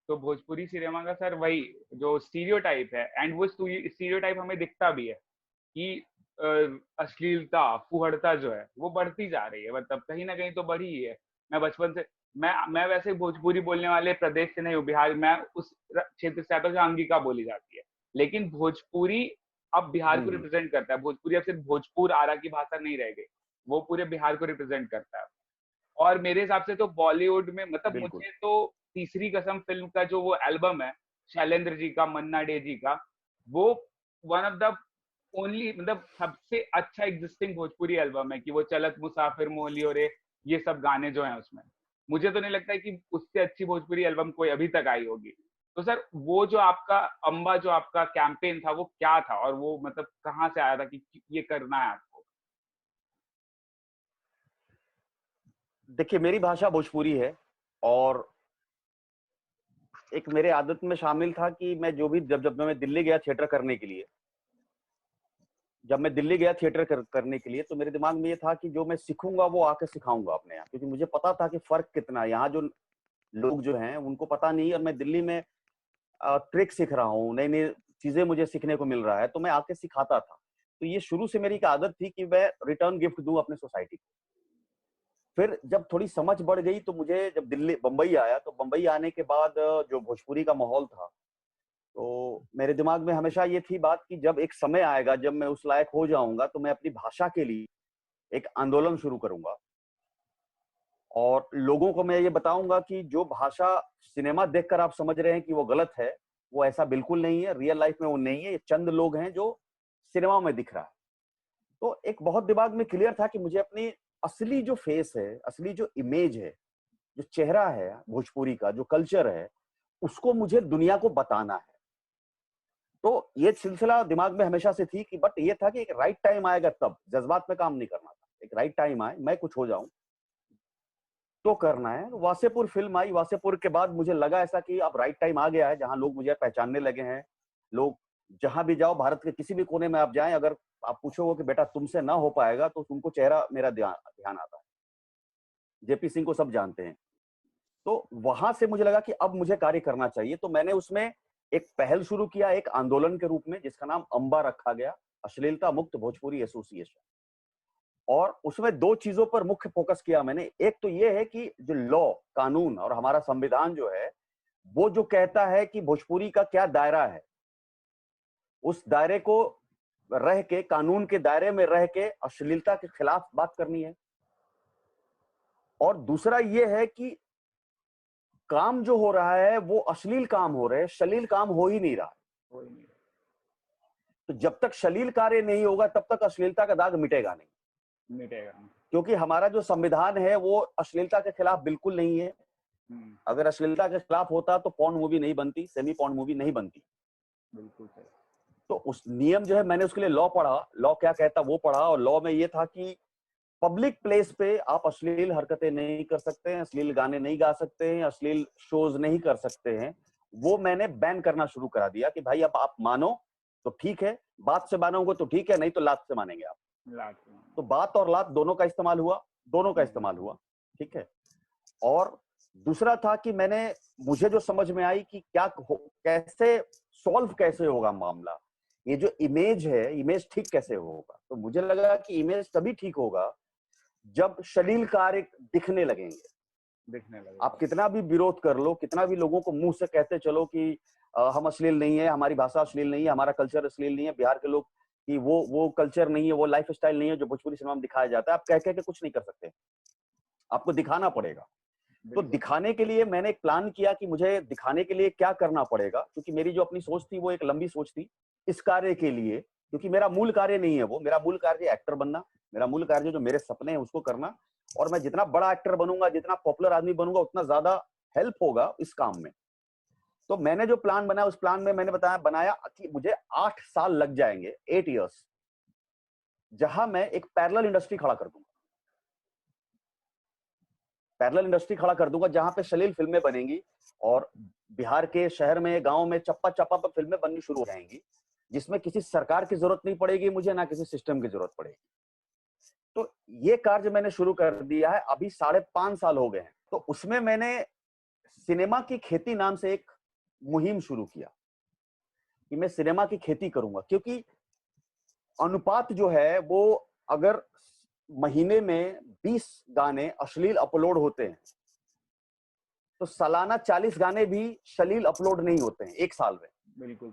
तो भोजपुरी सिनेमा का सर वही जो स्टीरियोटाइप है, एंड वो स्टीरियोटाइप हमें दिखता भी है कि अश्लीलता, फुहड़ता जो है वो बढ़ती जा रही है, मतलब कहीं ना कहीं तो बढ़ी ही है। मैं बचपन से, मैं वैसे भोजपुरी बोलने वाले प्रदेश से नहीं हूँ, बिहार, मैं उस क्षेत्र से आता हूँ जहाँ अंगिका बोली जाती है, लेकिन भोजपुरी अब बिहार को रिप्रेजेंट करता है। भोजपुरी अब सिर्फ भोजपुर आरा की भाषा नहीं रह गई, वो पूरे बिहार को रिप्रेजेंट करता है। और मेरे हिसाब से तो बॉलीवुड में, मतलब बिल्कुल मुझे तो तीसरी कसम फिल्म का जो वो एल्बम है शैलेंद्र जी का, मन्ना डे जी का, वो वन ऑफ द ओनली, मतलब सबसे अच्छा एग्जिस्टिंग भोजपुरी एल्बम है कि वो चलत मुसाफिर मोहलियो रे, ये सब गाने जो हैं उसमें, मुझे तो नहीं लगता है कि उससे अच्छी भोजपुरी एल्बम कोई अभी तक आई होगी। तो सर वो जो आपका अम्बा, जो आपका कैंपेन था, वो क्या था और वो मतलब कहाँ से आया था कि ये करना है आपको? देखिए, मेरी भाषा भोजपुरी है और एक मेरे आदत में शामिल था कि मैं जो भी, जब मैं दिल्ली गया थिएटर करने के लिए, करने के लिए, तो मेरे दिमाग में ये था कि जो मैं सीखूंगा वो आके सिखाऊंगा अपने यहाँ, क्योंकि मुझे पता था कि फर्क कितना है। यहाँ जो लोग जो हैं उनको पता नहीं, और मैं दिल्ली में ट्रिक सीख रहा हूँ, नई नई चीजें मुझे सीखने को मिल रहा है, तो मैं आके सिखाता था। तो ये शुरू से मेरी एक आदत थी कि मैं रिटर्न गिफ्ट दूं अपने सोसाइटी को। फिर जब थोड़ी समझ बढ़ गई तो मुझे, जब दिल्ली बंबई आया, तो बंबई आने के बाद जो भोजपुरी का माहौल था, तो मेरे दिमाग में हमेशा ये थी बात कि जब एक समय आएगा जब मैं उस लायक हो जाऊंगा, तो मैं अपनी भाषा के लिए एक आंदोलन शुरू करूंगा और लोगों को मैं ये बताऊंगा कि जो भाषा सिनेमा देखकर आप समझ रहे हैं कि वो गलत है, वो ऐसा बिल्कुल नहीं है। रियल लाइफ में वो नहीं है, ये चंद लोग हैं जो सिनेमा में दिख रहा है। तो एक बहुत दिमाग में क्लियर था कि मुझे अपनी असली जो फेस है, असली जो इमेज है, जो चेहरा है भोजपुरी का, जो कल्चर है, उसको मुझे दुनिया को बताना है। तो ये सिलसिला दिमाग में हमेशा से थी कि, बट ये था कि एक राइट टाइम आएगा, तब जज्बात में काम नहीं करना था। एक राइट टाइम आए, मैं कुछ हो जाऊं तो करना है। वासेपुर फिल्म आई, वासेपुर के बाद मुझे लगा ऐसा कि अब राइट टाइम आ गया है, जहां लोग मुझे पहचानने लगे हैं। लोग जहां भी जाओ, भारत के किसी भी कोने में आप जाएं, अगर आप पूछोगे कि बेटा तुमसे ना हो पाएगा, तो तुमको चेहरा मेरा ध्यान आता है। जेपी सिंह को सब जानते हैं। तो वहां से मुझे लगा कि अब मुझे कार्य करना चाहिए, तो मैंने उसमें एक पहल शुरू किया, एक आंदोलन के रूप में, जिसका नाम अम्बा रखा गया, अश्लीलता मुक्त भोजपुरी एसोसिएशन। और उसमें दो चीजों पर मुख्य फोकस किया मैंने। एक तो ये है कि जो लॉ, कानून और हमारा संविधान जो है, वो जो कहता है कि भोजपुरी का क्या दायरा है, उस दायरे को रह के, कानून के दायरे में रह के अश्लीलता के खिलाफ बात करनी है। और दूसरा ये है कि काम जो हो रहा है वो अश्लील काम हो रहे हैं, श्लील काम हो ही नहीं रहा है। तो जब तक श्लील कार्य नहीं होगा तब तक अश्लीलता का दाग मिटेगा नहीं, क्योंकि हमारा जो संविधान है वो अश्लीलता के खिलाफ बिल्कुल नहीं है। अगर अश्लीलता के खिलाफ होता तो पॉर्न मूवी नहीं बनती, सेमी पॉर्न मूवी नहीं बनती। बिल्कुल सही। तो उस नियम जो है, मैंने उसके लिए लॉ पढ़ा, लॉ क्या कहता वो पढ़ा, और लॉ में ये था कि पब्लिक प्लेस पे आप अश्लील हरकतें नहीं कर सकते हैं, अश्लील गाने नहीं गा सकते हैं, अश्लील शोज नहीं कर सकते हैं। वो मैंने बैन करना शुरू करा दिया कि भाई अब आप मानो तो ठीक है, बात से मानोगे तो ठीक है, नहीं तो लात से मानेंगे आप। तो बात और लात दोनों का इस्तेमाल हुआ, ठीक है। और दूसरा था कि मुझे जो समझ में आई कि कैसे सॉल्व कैसे होगा मामला, ये जो इमेज है, इमेज ठीक कैसे होगा। तो मुझे लगा कि इमेज तभी ठीक होगा जब श्लील कार्य दिखने लगेंगे। आप कितना भी विरोध कर लो, कितना भी लोगों को मुंह से कहते चलो कि हम अश्लील नहीं है, हमारी भाषा अश्लील नहीं है, हमारा कल्चर अश्लील नहीं है, बिहार के लोग कि वो कल्चर नहीं है, वो लाइफ स्टाइल नहीं है जो भोजपुरी सिनेमा में दिखाया जाता है, आप कह के कुछ नहीं कर सकते, आपको दिखाना पड़ेगा। तो दिखाने के लिए मैंने एक प्लान किया कि मुझे दिखाने के लिए क्या करना पड़ेगा, क्योंकि मेरी जो अपनी सोच थी वो एक लंबी सोच थी इस कार्य के लिए, क्योंकि मेरा मूल कार्य नहीं है वो, मेरा मूल कार्य एक्टर बनना, मेरा मूल कार्य जो मेरे सपने हैं उसको करना। और मैं जितना बड़ा एक्टर बनूंगा, जितना पॉपुलर आदमी बनूंगा, उतना ज्यादा हेल्प होगा इस काम में। तो मैंने जो प्लान बनाया, उस प्लान में मैंने बनाया कि मुझे 8 साल लग जाएंगे, 8 years, जहां मैं एक पैरेलल इंडस्ट्री खड़ा कर दूंगा। पैरेलल इंडस्ट्री खड़ा कर दूंगा जहां पे अश्लील फिल्में बनेंगी और बिहार के शहर में, गांव में चप्पा चप्पा पर फिल्में बननी शुरू हो जाएंगी, जिसमें किसी सरकार की जरूरत नहीं पड़ेगी मुझे, ना किसी सिस्टम की जरूरत पड़ेगी। तो ये कार्य मैंने शुरू कर दिया है, अभी 5.5 साल हो गए हैं। तो उसमें मैंने सिनेमा की खेती नाम से एक मुहिम शुरू किया कि मैं सिनेमा की खेती करूंगा, क्योंकि अनुपात जो है वो, अगर महीने में 20 गाने अश्लील अपलोड होते हैं तो सालाना 40 गाने भी अश्लील अपलोड नहीं होते हैं एक साल में। बिल्कुल।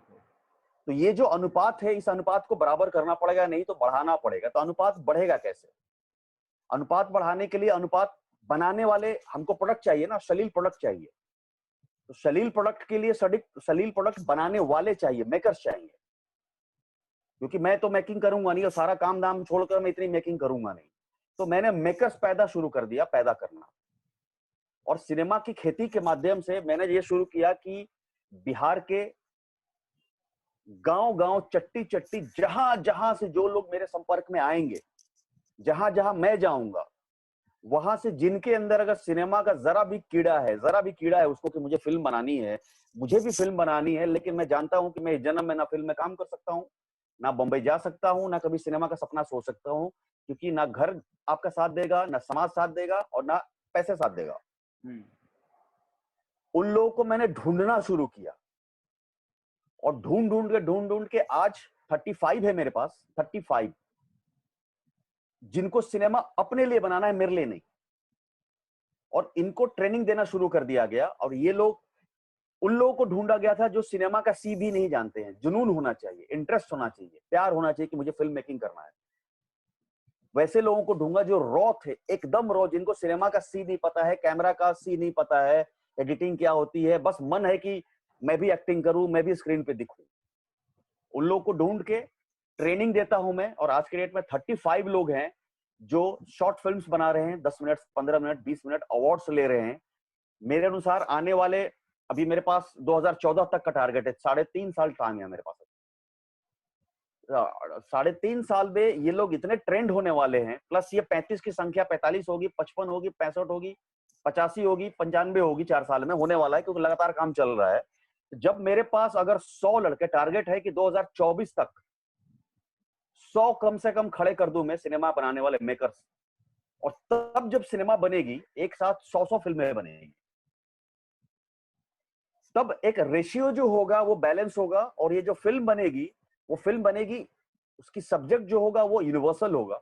तो ये जो अनुपात है, इस अनुपात को बराबर करना पड़ेगा, नहीं तो बढ़ाना पड़ेगा। तो अनुपात बढ़ेगा कैसे? अनुपात बढ़ाने के लिए अनुपात बनाने वाले हमको प्रोडक्ट चाहिए ना, अश्लील प्रोडक्ट चाहिए। तो अश्लील प्रोडक्ट के लिए अश्लील प्रोडक्ट बनाने वाले चाहिए, मेकर्स चाहिए। क्योंकि मैं तो मेकिंग करूंगा नहीं और सारा काम दाम छोड़कर मैं इतनी मेकिंग करूंगा नहीं। तो मैंने मेकर्स पैदा शुरू कर दिया, पैदा करना। और सिनेमा की खेती के माध्यम से मैंने ये शुरू किया कि बिहार के गांव गांव, चट्टी चट्टी, जहां जहां से जो लोग मेरे संपर्क में आएंगे, जहां जहां मैं जाऊंगा, वहां से जिनके अंदर अगर सिनेमा का जरा भी कीड़ा है उसको कि मुझे फिल्म बनानी है, मुझे भी फिल्म बनानी है, लेकिन मैं जानता हूं कि मैं इस जन्म में ना फिल्म में काम कर सकता हूं, ना बंबई जा सकता हूं, ना कभी सिनेमा का सपना सोच सकता हूं, क्योंकि ना घर आपका साथ देगा, ना समाज साथ देगा और ना पैसे साथ देगा। उन लोगों को मैंने ढूंढना शुरू किया और ढूंढ ढूंढ के आज 35 है मेरे पास, 35 जिनको सिनेमा अपने लिए बनाना है, मेरे लिए नहीं। और इनको ट्रेनिंग देना शुरू कर दिया गया। और ये लोग, उन लोगों को ढूंढा गया था जो सिनेमा का सी भी नहीं जानते हैं। जुनून होना चाहिए, इंटरेस्ट होना चाहिए, प्यार होना चाहिए कि मुझे फिल्म मेकिंग करना है। वैसे लोगों को ढूंढा जो रॉ थे, एकदम रॉ, जिनको सिनेमा का सी नहीं पता है, कैमरा का सी नहीं पता है, एडिटिंग क्या होती है, बस मन है कि मैं भी एक्टिंग करूं, मैं भी स्क्रीन पे दिखूं। उन लोगों को ढूंढ के ट्रेनिंग देता हूं मैं। और आज के डेट में 35 लोग हैं जो शॉर्ट फिल्म्स बना रहे हैं, 10 मिनट, 15 मिनट, 20 मिनट, अवार्ड्स ले रहे हैं। मेरे अनुसार आने वाले, अभी मेरे पास 2014 तक का टारगेट है, 3.5 साल टाइम है मेरे पास। 3.5 साल में ये लोग इतने ट्रेंड होने वाले हैं। प्लस ये 35 की संख्या 45 होगी, 55 होगी, 65 होगी, 85 होगी, 95 होगी, 4 साल में होने वाला है, क्योंकि लगातार काम चल रहा है। जब मेरे पास अगर 100 लड़के, टारगेट है कि 2024 तक 100 कम से कम खड़े कर दूं मैं, सिनेमा बनाने वाले मेकर्स। और तब जब सिनेमा बनेगी, एक साथ 100 फिल्में बनेगी, तब एक रेशियो जो होगा वो बैलेंस होगा। और ये जो फिल्म बनेगी, वो फिल्म बनेगी, उसकी सब्जेक्ट जो होगा वो यूनिवर्सल होगा।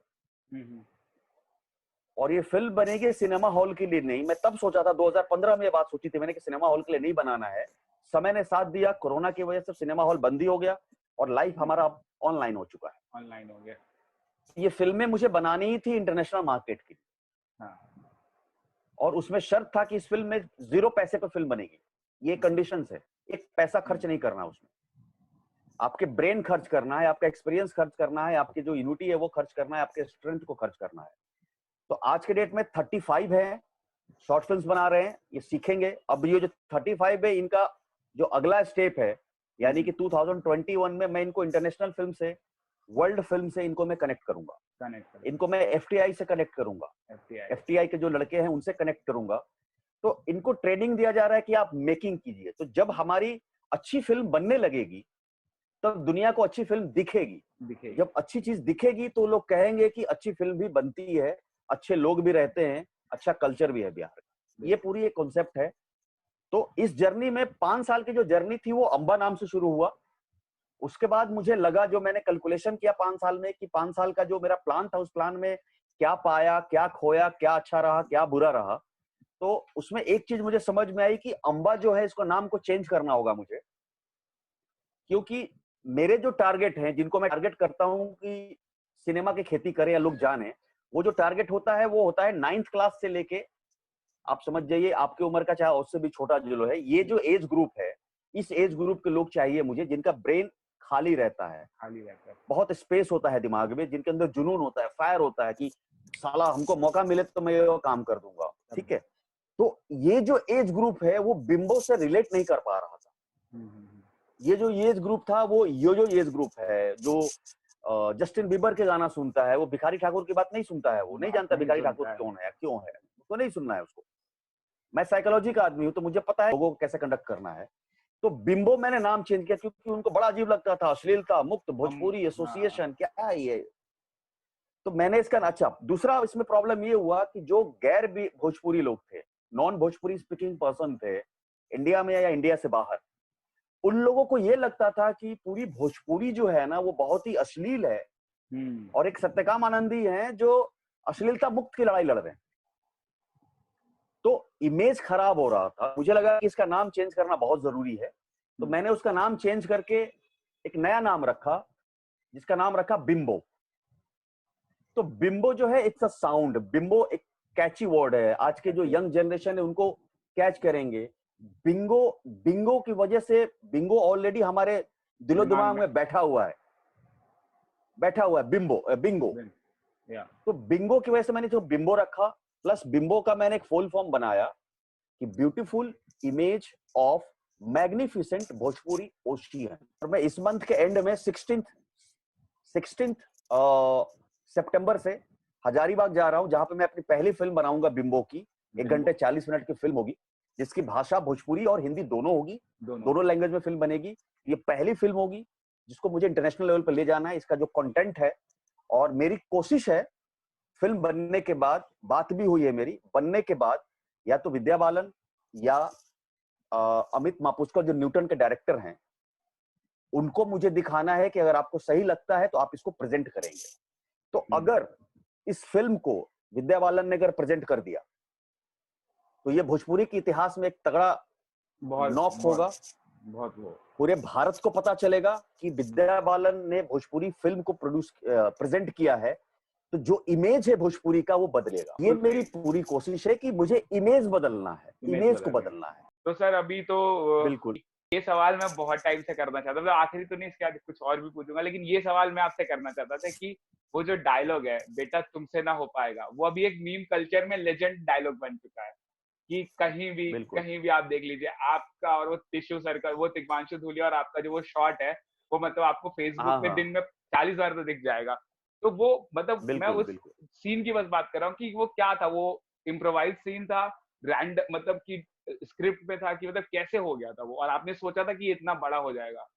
और ये फिल्म बनेगी सिनेमा हॉल के लिए नहीं। मैं तब सोचा था, 2015 में ये बात सोची थी मैंने कि सिनेमा हॉल के लिए नहीं बनाना है। समय ने साथ दिया, कोरोना की वजह से सिनेमा हॉल बंद ही हो गया और लाइफ हमारा ऑनलाइन हो चुका है। ऑनलाइन हो गया। ये फिल्में मुझे बनानी ही थी इंटरनेशनल मार्केट की। और उसमें शर्त था कि इस फिल्म में 0 पैसे पर फिल्म बनेगी। ये कंडीशंस है, एक पैसा खर्च नहीं करना उसमें। आपके ब्रेन खर्च करना है, आपका एक्सपीरियंस खर्च करना है, आपकी जो यूनिटी है वो खर्च करना है, आपके स्ट्रेंथ को खर्च करना है। तो आज के डेट में 35 है, शॉर्ट फिल्म्स बना रहे हैं, ये सीखेंगे। अब ये जो 35 है, इनका जो अगला स्टेप है, यानी कि 2021 में मैं इनको इंटरनेशनल फिल्म से, वर्ल्ड फिल्म से इनको मैं कनेक्ट करूंगा। इनको मैं एफटीआई से कनेक्ट करूंगा, एफटीआई के जो लड़के हैं उनसे कनेक्ट करूंगा। तो इनको ट्रेनिंग दिया जा रहा है कि आप मेकिंग कीजिए। तो जब हमारी अच्छी फिल्म बनने लगेगी, तब दुनिया को अच्छी फिल्म दिखेगी। जब अच्छी चीज दिखेगी तो लोग कहेंगे कि अच्छी फिल्म भी बनती है, अच्छे लोग भी रहते हैं, अच्छा कल्चर भी है बिहार का। ये पूरी एक कॉन्सेप्ट है। तो इस जर्नी में 5 साल की जो जर्नी थी वो अंबा नाम से शुरू हुआ। उसके बाद मुझे लगा, जो मैंने कैलकुलेशन किया 5 साल में, कि 5 साल का जो मेरा प्लान था, उस प्लान में क्या पाया, क्या खोया, क्या अच्छा रहा, क्या बुरा रहा। तो उसमें एक चीज मुझे समझ में आई कि अंबा जो है, इसको नाम को चेंज करना होगा मुझे। क्योंकि मेरे जो टारगेट हैं, जिनको मैं टारगेट करता हूं कि सिनेमा की खेती करें या लोग जाने, वो जो टारगेट होता है वो होता है 9th क्लास से लेके, आप समझ जाइए आपकी उम्र का, चाहे उससे भी छोटा जो है, ये जो एज ग्रुप है, इस एज ग्रुप के लोग चाहिए मुझे, जिनका ब्रेन खाली रहता है, बहुत स्पेस होता है दिमाग में, जिनके अंदर जुनून होता है, फायर होता है कि साला हमको मौका मिले तो मैं ये काम कर दूंगा। ठीक है। तो ये जो एज ग्रुप है वो बिंबो से रिलेट नहीं कर पा रहा था। ये जो एज ग्रुप था वो यो एज ग्रुप है, जो जस्टिन बीबर के गाना सुनता है, वो भिखारी ठाकुर की बात नहीं सुनता है, वो नहीं जानता भिखारी ठाकुर कौन है, क्यों है, उसको नहीं सुनना है उसको। मैं साइकोलॉजी का आदमी हूं, तो मुझे पता है लोगों को कैसे कंडक्ट करना है। तो बिम्बो मैंने नाम चेंज किया क्योंकि उनको बड़ा अजीब लगता था, अश्लीलता मुक्त भोजपुरी हाँ एसोसिएशन, क्या है ये। तो मैंने इसका अच्छा, दूसरा इसमें प्रॉब्लम ये हुआ कि जो गैर भी भोजपुरी लोग थे, नॉन भोजपुरी स्पीकिंग पर्सन थे, इंडिया में या इंडिया से बाहर, उन लोगों को ये लगता था कि पूरी भोजपुरी जो है ना वो बहुत ही अश्लील है, और एक सत्यकाम आनंदी हैं जो अश्लीलता मुक्त की लड़ाई लड़ रहे हैं। तो इमेज खराब हो रहा था, मुझे लगा कि इसका नाम चेंज करना बहुत जरूरी है, तो मैंने उसका नाम चेंज करके एक नया नाम रखा, जिसका नाम रखा बिम्बो। तो बिम्बो जो है इट्स अ साउंड, बिम्बो एक कैची वर्ड है, आज के जो यंग जनरेशन है उनको कैच करेंगे। बिंगो, बिंगो की वजह से, बिंगो ऑलरेडी हमारे दिलो दिमाग में बैठा हुआ है, बिम्बो बिंगो। तो बिंगो की वजह से मैंने जो बिम्बो रखा, प्लस बिम्बो का मैंने एक फुल फॉर्म बनाया कि beautiful image of magnificent Bhojpuri ocean. और मैं इस मंथ के एंड में 16 सितंबर से हजारीबाग जा रहा हूं, जहां पे मैं अपनी पहली फिल्म बनाऊंगा बिम्बो की। 1 घंटे 40 मिनट की फिल्म होगी, जिसकी भाषा भोजपुरी और हिंदी दोनों होगी, दोनों लैंग्वेज में फिल्म बनेगी। ये पहली फिल्म होगी जिसको मुझे इंटरनेशनल लेवल पर ले जाना है। इसका जो कंटेंट है, और मेरी कोशिश है फिल्म बनने के बाद, बात भी हुई है मेरी, बनने के बाद या तो विद्या बालन या अमित मापुस्कर जो न्यूटन के डायरेक्टर हैं, उनको मुझे दिखाना है कि अगर आपको सही लगता है तो आप इसको प्रेजेंट करेंगे। तो अगर इस फिल्म को विद्या बालन ने अगर प्रेजेंट कर दिया तो ये भोजपुरी के इतिहास में एक तगड़ा नॉक होगा, पूरे भारत को पता चलेगा कि विद्या बालन ने भोजपुरी फिल्म को प्रेजेंट किया है। तो जो इमेज है भोजपुरी का वो बदलेगा। ये मेरी पूरी कोशिश है कि मुझे इमेज बदलना है, इमेज को बदलना है। तो सर अभी तो बिल्कुल, ये सवाल मैं बहुत टाइम से करना चाहता था, मतलब आखिरी तो नहीं, इसके बाद कुछ और भी पूछूंगा, लेकिन ये सवाल मैं आपसे करना चाहता था कि वो जो डायलॉग है, बेटा तुमसे ना हो पाएगा, वो अभी एक मीम कल्चर में लेजेंड डायलॉग बन चुका है कि कहीं भी आप देख लीजिए, आपका और वो टिश्यू सर का, वो तिग्मांशु धूलिया और आपका जो वो शॉट है, वो मतलब आपको फेसबुक पे दिन में 40 बार तो दिख जाएगा। तो वो मतलब मैं उस सीन की बस बात कर रहा हूँ कि वो क्या था, वो इम्प्रोवाइज सीन था, रैंड मतलब कि स्क्रिप्ट पे था, कि मतलब कैसे हो गया था वो, और आपने सोचा था कि ये इतना बड़ा हो जाएगा?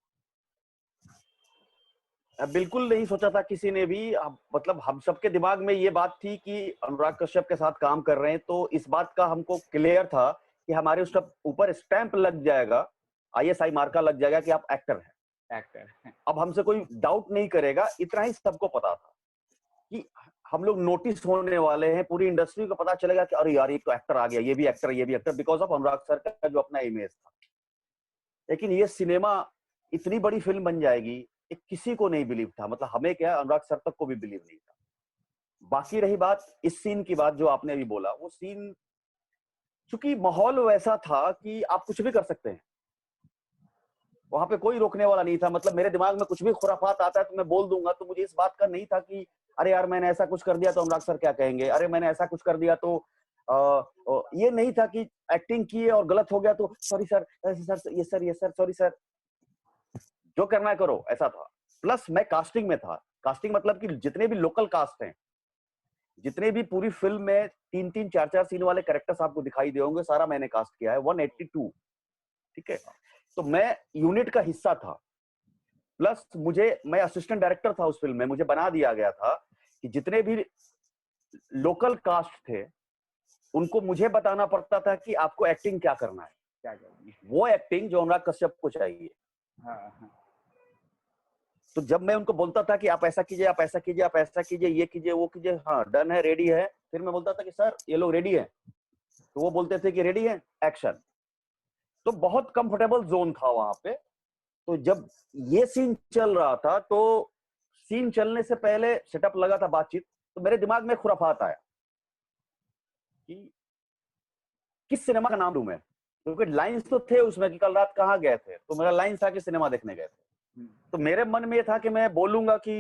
बिल्कुल नहीं सोचा था किसी ने भी। मतलब हम सबके दिमाग में ये बात थी कि अनुराग कश्यप के साथ काम कर रहे हैं, तो इस बात का हमको क्लियर था कि हमारे उस ऊपर स्टैंप लग जाएगा, ISI मार्का लग जाएगा कि आप एक्टर हैं। अब हमसे कोई डाउट नहीं करेगा, इतना ही सबको पता था कि हम लोग नोटिस होने वाले हैं, पूरी इंडस्ट्री को पता चलेगा कि अरे यार ये तो एक्टर आ गया, ये भी एक्टर, ये भी actor, because of Anurag sir का जो अपना इमेज था। लेकिन ये सिनेमा इतनी बड़ी फिल्म बन जाएगी, किसी को नहीं बिलीव था, मतलब हमें क्या, अनुराग सर तक को भी बिलीव नहीं था। बाकी रही बात इस सीन की बात जो आपने अभी बोला, वो सीन चूंकि माहौल वैसा था कि आप कुछ भी कर सकते हैं, वहां पे कोई रोकने वाला नहीं था। मतलब मेरे दिमाग में कुछ भी खुराफात आता है तो मैं बोल दूंगा, तो मुझे इस बात का नहीं था कि अरे यार मैंने ऐसा कुछ कर दिया तो अनुराग सर क्या कहेंगे, अरे मैंने ऐसा कुछ कर दिया तो ये नहीं था कि एक्टिंग की और गलत हो गया तो सॉरी सर, सर ये सर सॉरी सर, जो करना है करो, ऐसा था। प्लस मैं कास्टिंग में था, कास्टिंग मतलब कि जितने भी लोकल कास्ट हैं, जितने भी पूरी फिल्म में 3-3 4-4 सीन वाले कैरेक्टर्स आपको दिखाई दे होंगे, सारा मैंने कास्ट किया है, 182। ठीक है, तो मैं यूनिट का हिस्सा था। प्लस मैं असिस्टेंट डायरेक्टर था उस फिल्म में, मुझे बना दिया गया था कि जितने भी लोकल कास्ट थे उनको मुझे बताना पड़ता था कि आपको एक्टिंग क्या करना है, क्या करनी है, वो एक्टिंग जो अनुराग कश्यप को चाहिए। तो जब मैं उनको बोलता था कि आप ऐसा कीजिए, आप ऐसा कीजिए, आप ऐसा कीजिए, ये कीजिए, वो कीजिए, हाँ डन है, रेडी है, फिर मैं बोलता था कि सर ये लोग रेडी है, तो वो बोलते थे कि रेडी है, एक्शन। तो बहुत कंफर्टेबल जोन था वहां पे। तो जब ये सीन चल रहा था, तो सीन चलने से पहले सेटअप लगा था, बातचीत, तो मेरे दिमाग में खुराफात आया कि किस सिनेमा का नाम दूं मैं, क्योंकि लाइंस तो थे उसमें कि कल रात कहाँ गए थे, तो मेरा लाइन था कि सिनेमा देखने गए थे। तो मेरे मन में ये था कि मैं बोलूंगा कि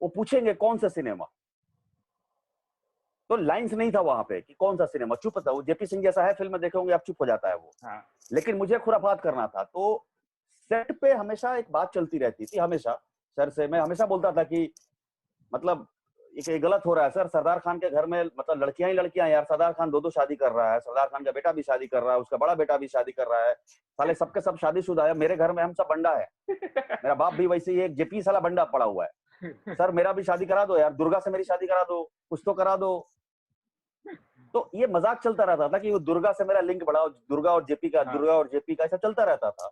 वो पूछेंगे कौन सा सिनेमा, तो लाइंस नहीं था वहां पे कि कौन सा सिनेमा, चुप था वो। जेपी सिंह जैसा है, फिल्म में देखोगे आप, चुप हो जाता है वो। लेकिन मुझे खुराफात करना था, तो सेट पे हमेशा एक बात चलती रहती थी, हमेशा सर से मैं हमेशा बोलता था कि मतलब ये गलत हो रहा है सर, सरदार खान के घर में मतलब लड़कियां ही लड़कियां यार, सरदार खान 2-2 शादी कर रहा है, सरदार खान का बेटा भी शादी कर रहा है, उसका बड़ा बेटा भी शादी कर रहा है, साले सबके सब शादीशुदा है, मेरे घर में हम सब बंडा है, मेरा बाप भी वैसे ही एक जेपी साला बंडा पड़ा हुआ है, सर मेरा भी शादी करा दो यार, दुर्गा से मेरी शादी करा दो, कुछ तो करा दो। तो ये मजाक चलता रहता था कि वो दुर्गा से मेरा लिंक बढ़ाओ, दुर्गा और जेपी का, दुर्गा और जेपी का, ऐसा चलता रहता था।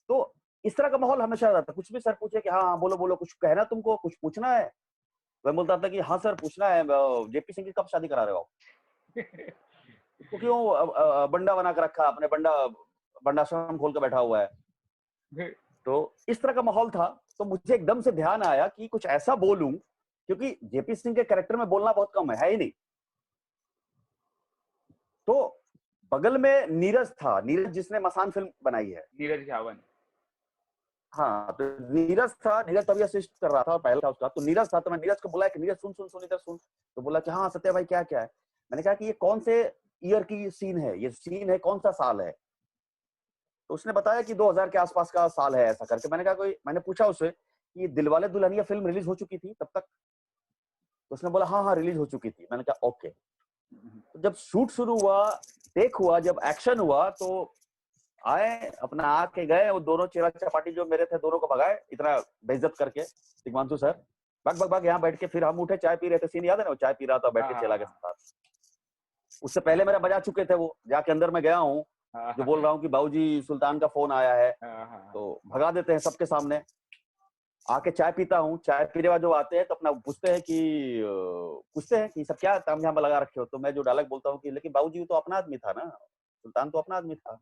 तो इस तरह का माहौल हमेशा रहता था, कुछ भी सर पूछे कि हाँ बोलो बोलो, कुछ कहना तुमको, कुछ पूछना है, मैं बोलता था कि हाँ सर पूछना है, जेपी सिंह की कब शादी करा रहे हो आप? तो क्यों बंडा बना के रखा आपने, बंडाश्रम खोल के बैठा हुआ है। तो इस तरह का माहौल था। तो मुझे एकदम से ध्यान आया कि कुछ ऐसा बोलूं, क्योंकि जेपी सिंह के कैरेक्टर में बोलना बहुत कम है ही नहीं। तो बगल में नीरज था, नीरज जिसने मसान फिल्म बनाई है, नीरज झावन। हाँ, तो नीरज था, नीरज तभी असिस्ट कर रहा था, पहला था उसका, तो नीरज था। तो मैं नीरज को बोला कि नीरज सुन सुन सुन इधर सुन। तो बोला कि हाँ सत्या भाई क्या क्या है। मैंने कहा कि ये कौन से ईयर की सीन है, ये सीन है कौन सा साल है। तो उसने बताया कि 2000 के आसपास का साल है ऐसा करके। मैंने कहा कोई, मैंने पूछा उससे कि दिलवाले दुल्हनिया फिल्म रिलीज हो चुकी थी तब तक। तो उसने बोला हाँ हाँ रिलीज हो चुकी थी। मैंने कहा ओके। तो जब शूट शुरू हुआ, टेक हुआ, जब एक्शन हुआ, तो आए अपना आके गए, वो दोनों चेला चपाटी जो मेरे थे दोनों को भगाए इतना बेइज्जत करके, तिग्मांशु सर भाग भाग भाग यहाँ बैठ के। फिर हम उठे, चाय पी रहे थे, सीन याद है ना, वो चाय पी रहा था बैठ के चेला के साथ। उससे पहले मेरा बजा चुके थे वो, जाके अंदर में गया हूँ, जो बोल रहा हूँ कि बाबूजी सुल्तान का फोन आया है, तो भगा देते हैं सबके सामने। आके चाय पीता हूँ, चाय पीने बाद जो आते हैं तो अपना पूछते हैं कि सब क्या तामझाम लगा रखे हो। तो मैं जो डायलॉग बोलता हूँ कि लेकिन बाबूजी तो अपना आदमी था ना, सुल्तान तो अपना आदमी था।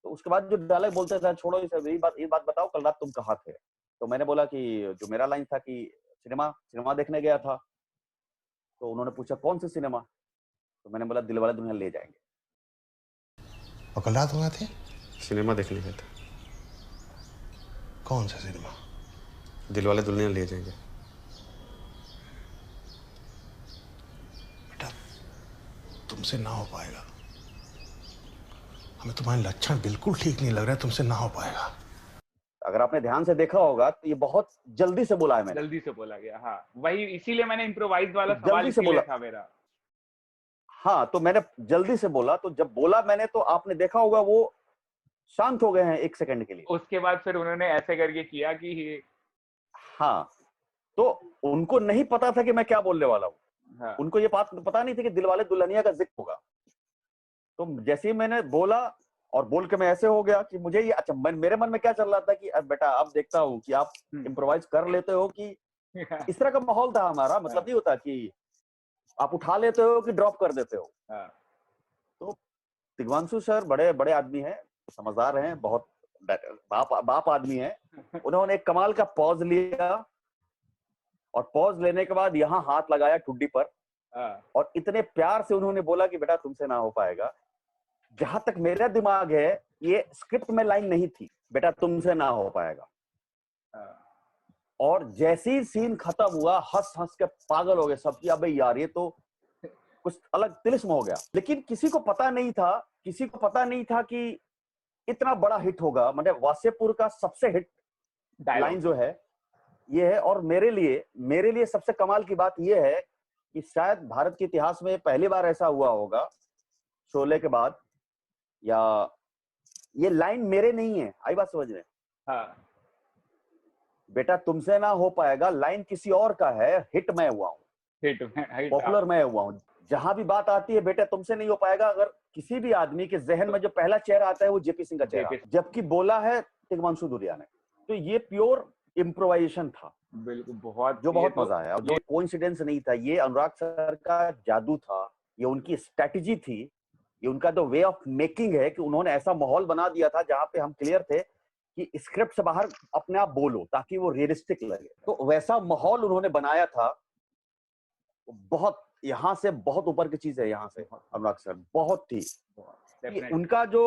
तो उसके बाद जो डायलॉग बोलते थे, छोड़ो ये बात बताओ कल रात तुम कहाँ थे। तो मैंने बोला कि जो मेरा लाइन था कि सिनेमा देखने गया था। तो उन्होंने पूछा कौन सी सिनेमा। तो मैंने बोला दिलवाले दुल्हनिया ले जाएंगे। और कल रात वहाँ थे? सिनेमा देखने गए थे। कौन सा सिनेमा? दिलवाले दुल्हनिया ले जाएंगे। बेटा तुमसे ना हो पाएगा, हमें तुम्हारे लक्षण बिल्कुल ठीक नहीं लग रहा है, तुमसे ना हो पाएगा। अगर आपने ध्यान से देखा होगा तो ये बहुत जल्दी से बोला है मैंने, जल्दी से बोला गया। हाँ वही, इसीलिए मैंने इम्प्रोवाइज वाला जल्दी सवाल से इसीलिए बोला था मेरा। हाँ, तो मैंने जल्दी से बोला, तो जब बोला मैंने तो आपने देखा होगा वो शांत हो गए हैं 1 सेकंड के लिए। उसके बाद फिर उन्होंने ऐसे करके किया कि हाँ, तो उनको नहीं पता था कि मैं क्या बोलने वाला हूँ। हाँ। उनको ये बात पता नहीं थी कि दिलवाले दुल्हनिया का जिक्र होगा। तो जैसे ही मैंने बोला और बोल के मैं ऐसे हो गया कि मुझे ये, अच्छा मेरे मन में क्या चल रहा था कि अब बेटा अब देखता हूँ कि आप इम्प्रोवाइज कर लेते हो कि इस तरह का माहौल था हमारा। मतलब नहीं होता कि आप उठा लेते हो कि ड्रॉप कर देते हो। तो तिग्मांशु सर बड़े बड़े आदमी हैं, समझदार हैं, बहुत बाप आदमी है। उन्होंने एक कमाल का पॉज लिया और पॉज लेने के बाद यहाँ हाथ लगाया ठुड्डी पर और इतने प्यार से उन्होंने बोला कि बेटा तुमसे ना हो पाएगा। जहां तक मेरा दिमाग है, ये स्क्रिप्ट में लाइन नहीं थी, बेटा तुमसे ना हो पाएगा। और जैसे ही सीन खत्म हुआ, हंस हंस के पागल हो गए सब कि अबे यार ये तो कुछ अलग तिलिस्म हो गया। लेकिन किसी को पता नहीं था कि इतना बड़ा हिट होगा। मतलब वासेपुर का सबसे हिट लाइन जो है ये है। और मेरे लिए सबसे कमाल की बात ये है कि शायद भारत के इतिहास में पहली बार ऐसा हुआ होगा शोले के बाद, या ये लाइन मेरे नहीं है, आई बात समझ में। बेटा तुमसे ना हो पाएगा लाइन किसी और का है, हिट मैं हुआ हूँ, पॉपुलर मैं हुआ हूँ। जहां भी बात आती है बेटा तुमसे नहीं हो पाएगा, अगर किसी भी आदमी के जहन में जो पहला चेहरा आता है वो जेपी सिंह का चेहरा, जबकि बोला है तिग्मांशु धूलिया ने। तो ये प्योर इम्प्रोवाइजेशन था, बिल्कुल, बहुत मजा आया। और जो कोइंसिडेंस नहीं था, ये अनुराग सर का जादू था, ये उनकी स्ट्रेटेजी थी, ये उनका जो वे ऑफ मेकिंग है कि उन्होंने ऐसा माहौल बना दिया था जहां पे हम क्लियर थे कि स्क्रिप्ट से बाहर अपने आप बोलो ताकि वो रियलिस्टिक लगे। तो वैसा माहौल उन्होंने बनाया था। बहुत यहाँ से बहुत ऊपर की चीज है, यहाँ से अनुराग सर बहुत थी। उनका जो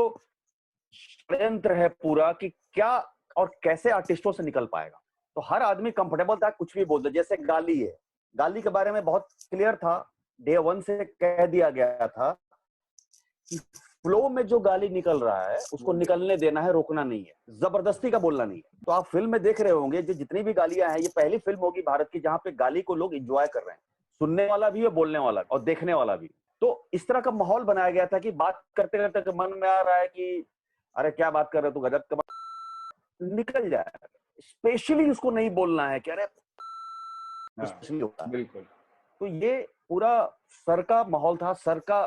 षड्यंत्र है पूरा कि क्या और कैसे आर्टिस्टों से निकल पाएगा। तो हर आदमी कंफर्टेबल था कुछ भी बोल दे। जैसे गाली है, गाली के बारे में बहुत क्लियर था, डे 1 से कह दिया गया था कि फ्लो में जो गाली निकल रहा है उसको निकलने देना है, रोकना नहीं है, जबरदस्ती का बोलना नहीं है। तो आप फिल्म में देख रहे होंगे जो जितनी भी गालियां हैं, ये पहली फिल्म होगी भारत की जहां पे गाली को लोग एंजॉय कर रहे हैं, सुनने वाला भी है, बोलने वाला भी और देखने वाला भी। तो इस तरह का माहौल बनाया गया था कि बात करते करते मन में आ रहा है कि अरे क्या बात कर रहे हो, तो गजब का निकल जाए। स्पेशली उसको नहीं बोलना है कि अरे स्पेशली होता है। बिल्कुल। तो ये पूरा सर का माहौल था, सर का,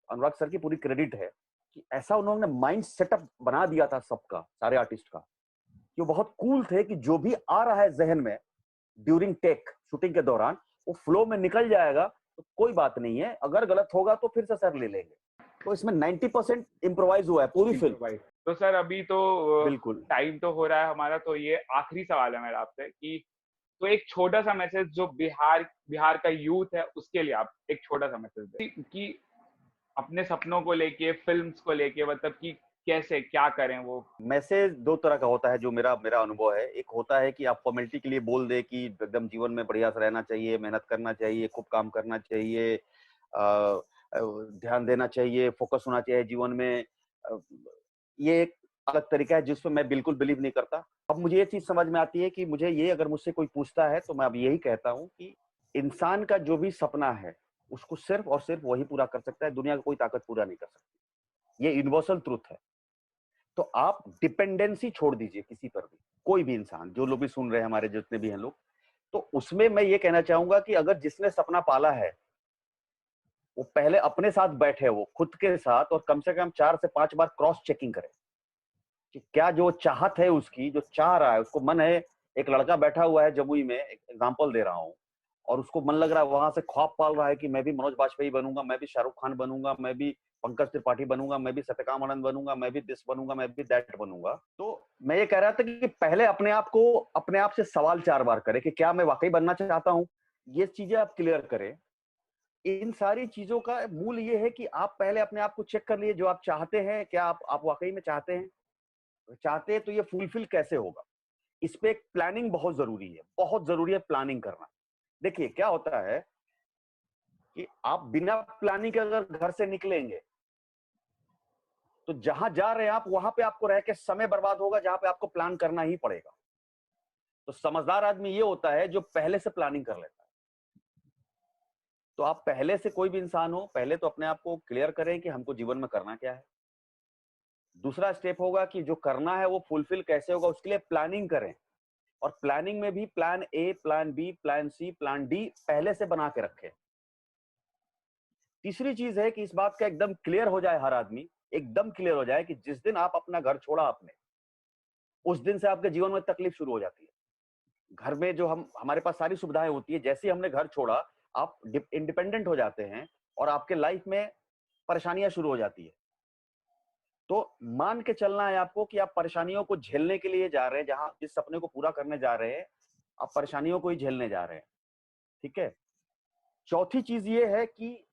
अनुराग सर की पूरी क्रेडिट है कि ऐसा उन्होंने माइंड सेटअप बना दिया था सबका, सारे आर्टिस्ट का, कि वो बहुत कूल थे कि जो भी आ रहा है जहन में ड्यूरिंग टेक, शूटिंग के दौरान, वो फ्लो में निकल जाएगा तो कोई बात नहीं है, अगर गलत होगा तो फिर से सर ले लेंगे। तो इसमें 90% इम्प्रोवाइज हुआ है पूरी फिल्म। तो सर अभी तो बिल्कुल टाइम तो हो रहा है हमारा, तो ये आखिरी सवाल है मेरा आपसे कि तो एक छोटा सा मैसेज जो बिहार का यूथ है उसके लिए आप एक छोटा सा मैसेज दें कि अपने सपनों को लेके, फिल्म्स को लेके, मतलब कि कैसे क्या करें वो। मैसेज दो तरह का होता है जो मेरा अनुभव है। एक होता है कि आप फॉर्मेलिटी के लिए बोल दे कि एकदम जीवन में बढ़िया से रहना चाहिए, मेहनत करना चाहिए, खूब काम करना चाहिए, ध्यान देना चाहिए, फोकस होना चाहिए जीवन में। ये एक अलग तरीका है जिसपे मैं बिल्कुल बिलीव नहीं करता। अब मुझे ये चीज समझ में आती है कि मुझे ये, अगर मुझसे कोई पूछता है तो मैं अब यही कहता हूँ कि इंसान का जो भी सपना है उसको सिर्फ और सिर्फ वही पूरा कर सकता है, दुनिया की कोई ताकत पूरा नहीं कर सकती। ये यूनिवर्सल ट्रूथ है। तो आप डिपेंडेंसी छोड़ दीजिए किसी पर भी, कोई भी इंसान, जो लोग भी सुन रहे हैं हमारे जितने भी हैं लोग, तो उसमें मैं ये कहना चाहूंगा कि अगर जिसने सपना पाला है वो पहले अपने साथ बैठे, वो खुद के साथ, और कम से कम 4 से 5 बार क्रॉस चेकिंग करे कि क्या जो चाहत है उसकी, जो चाह रहा है, उसको मन है। एक लड़का बैठा हुआ है जमुई में, एक एग्जांपल दे रहा हूं, और उसको मन लग रहा है, वहां से ख्वाब पाल रहा है कि मैं भी मनोज बाजपेयी बनूंगा, मैं भी शाहरुख खान बनूंगा, मैं भी पंकज त्रिपाठी बनूंगा, मैं भी सत्यकाम आनंद बनूंगा, मैं भी दिस बनूंगा, मैं भी दैट बनूंगा। तो मैं ये कह रहा था कि पहले अपने आप से सवाल 4 बार करें कि क्या मैं वाकई बनना चाहता हूं। ये चीजें आप क्लियर करें। इन सारी चीजों का मूल ये है कि आप पहले अपने आप को चेक कर लिए, जो आप चाहते हैं क्या आप वाकई में चाहते हैं। चाहते हैं तो ये फुलफिल कैसे होगा, इस पे एक प्लानिंग बहुत जरूरी है, बहुत जरूरी है प्लानिंग करना। देखिए क्या होता है कि आप बिना प्लानिंग के अगर घर से निकलेंगे तो जहां जा रहे हैं आप, वहां पे आपको रह के समय बर्बाद होगा, जहां पे आपको प्लान करना ही पड़ेगा। तो समझदार आदमी ये होता है जो पहले से प्लानिंग कर लेता है। तो आप पहले से, कोई भी इंसान हो, पहले तो अपने आप को क्लियर करें कि हमको जीवन में करना क्या है। दूसरा स्टेप होगा कि जो करना है वो फुलफिल कैसे होगा, उसके लिए प्लानिंग करें। और प्लानिंग में भी plan A, plan B, plan C, plan D पहले से बना के रखें। तीसरी चीज है कि इस बात का एकदम क्लियर हो जाए, हर आदमी एकदम क्लियर हो जाए कि जिस दिन आप अपना घर छोड़ा आपने, उस दिन से आपके जीवन में तकलीफ शुरू हो जाती है। घर में जो हमारे पास सारी सुविधाएं होती है, जैसे ही हमने घर छोड़ा आप इंडिपेंडेंट हो जाते हैं और आपके लाइफ में परेशानियां शुरू हो जाती है। तो मान के चलना है आपको कि आप परेशानियों को झेलने के लिए जा रहे हैं, जहां जिस सपने को पूरा करने जा रहे हैं आप परेशानियों को ही झेलने जा रहे हैं। ठीक है। चौथी चीज ये है कि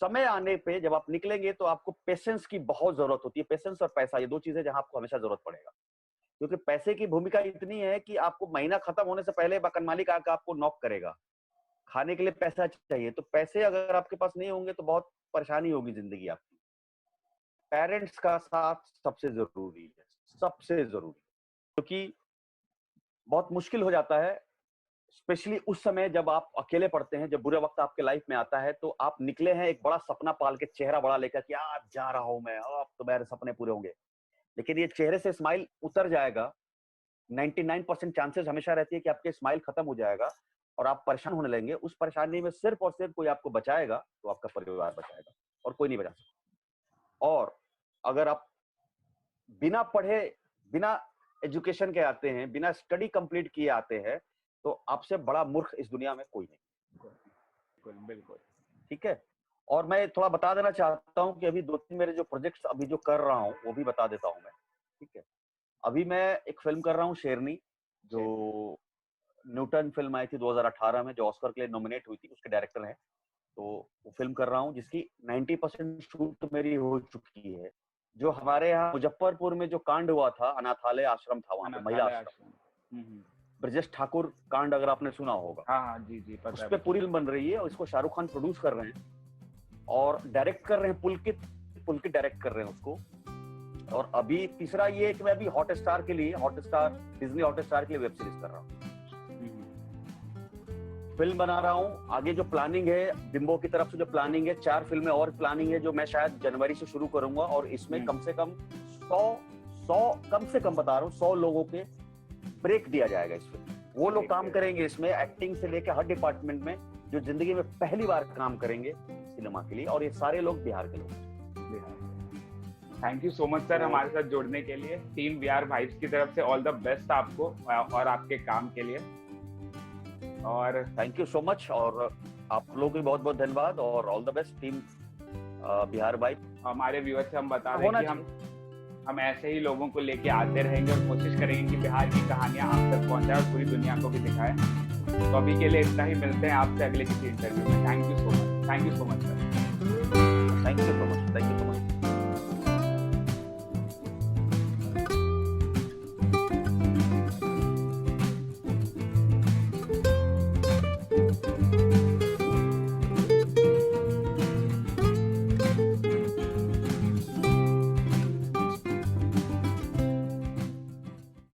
समय आने पे जब आप निकलेंगे तो आपको पेशेंस की बहुत जरूरत होती है। पेशेंस और पैसा, ये दो चीजें जहां आपको हमेशा जरूरत पड़ेगा, क्योंकि पैसे की भूमिका इतनी है कि आपको महीना खत्म होने से पहले मकान मालिक आकर आपको नॉक करेगा। खाने के लिए पैसा चाहिए, तो पैसे अगर आपके पास नहीं होंगे तो बहुत परेशानी होगी जिंदगी आपकी। पेरेंट्स का साथ सबसे जरूरी है, सबसे जरूरी, क्योंकि बहुत मुश्किल हो जाता है, स्पेशली उस समय जब आप अकेले पड़ते हैं, जब बुरा वक्त आपके लाइफ में आता है। तो आप निकले हैं एक बड़ा सपना पाल के, चेहरा बड़ा लेकर कि आज जा रहा हूं मैं, अब तो मेरे सपने पूरे होंगे, लेकिन ये चेहरे से स्माइल उतर जाएगा। 99% चांसेस हमेशा रहती है कि आपके स्माइल खत्म हो जाएगा और आप परेशान होने लगेंगे। उस परेशानी में सिर्फ और सिर्फ कोई आपको बचाएगा तो आपका परिवार बचाएगा, और कोई नहीं बचा सकता। और अगर आप बिना पढ़े, बिना एजुकेशन के आते हैं, बिना स्टडी कंप्लीट किए आते हैं, तो आपसे बड़ा मूर्ख इस दुनिया में कोई नहीं। बिल्कुल। ठीक है। और मैं थोड़ा बता देना चाहता हूं कि अभी 2-3 मेरे जो प्रोजेक्ट्स अभी जो कर रहा हूं वो भी बता देता हूं मैं। ठीक है। अभी मैं एक फिल्म कर रहा हूं, शेरनी, जो न्यूटन फिल्म आई थी 2018 में, जो ऑस्कर के लिए नॉमिनेट हुई थी, उसके डायरेक्टर हैं। तो वो फिल्म कर रहा हूँ जिसकी 90% शूट मेरी हो चुकी है। जो हमारे यहाँ मुजफ्फरपुर में जो कांड हुआ था, अनाथालय आश्रम था वहां पे, महिला आश्रम, ब्रजेश ठाकुर कांड, अगर आपने सुना होगा। हाँ जी जी, पता उस है। पे पूरी फिल्म बन रही है और इसको शाहरुख खान प्रोड्यूस कर रहे हैं और डायरेक्ट कर रहे हैं पुलकित पुलकित डायरेक्ट कर रहे हैं उसको। और अभी तीसरा ये है कि मैं अभी हॉटस्टार के लिए, हॉटस्टार डिज्नी हॉटस्टार के लिए वेब सीरीज कर रहा हूँ, फिल्म बना रहा हूँ। आगे जो प्लानिंग है बिम्बो की तरफ से, जो प्लानिंग है 4 फिल्में और प्लानिंग है जो मैं शायद जनवरी से शुरू करूंगा। और इसमें कम से कम 100 बता रहा हूँ 100 लोगों के ब्रेक दिया जाएगा इसमें। वो लोग काम करेंगे इसमें एक्टिंग से लेकर हर डिपार्टमेंट में, जो जिंदगी में पहली बार काम करेंगे सिनेमा के लिए, और ये सारे लोग बिहार के लोग। Thank you so much sir हमारे साथ जुड़ने के लिए। टीम वीआर वाइब्स की तरफ से ऑल द बेस्ट आपको और आपके काम के लिए। और थैंक यू सो मच, और आप लोगों को बहुत बहुत धन्यवाद और all the best team Bihar vibe. हमारे व्यूअर्स से हम बता दें कि हम ऐसे ही लोगों को लेके आते रहेंगे और कोशिश करेंगे कि बिहार की कहानियां आप तक पहुंचाए और पूरी दुनिया को भी दिखाएं। तो अभी के लिए इतना ही, मिलते हैं आपसे अगले किसी इंटरव्यू में। Thank you so much sir. Thank you so much.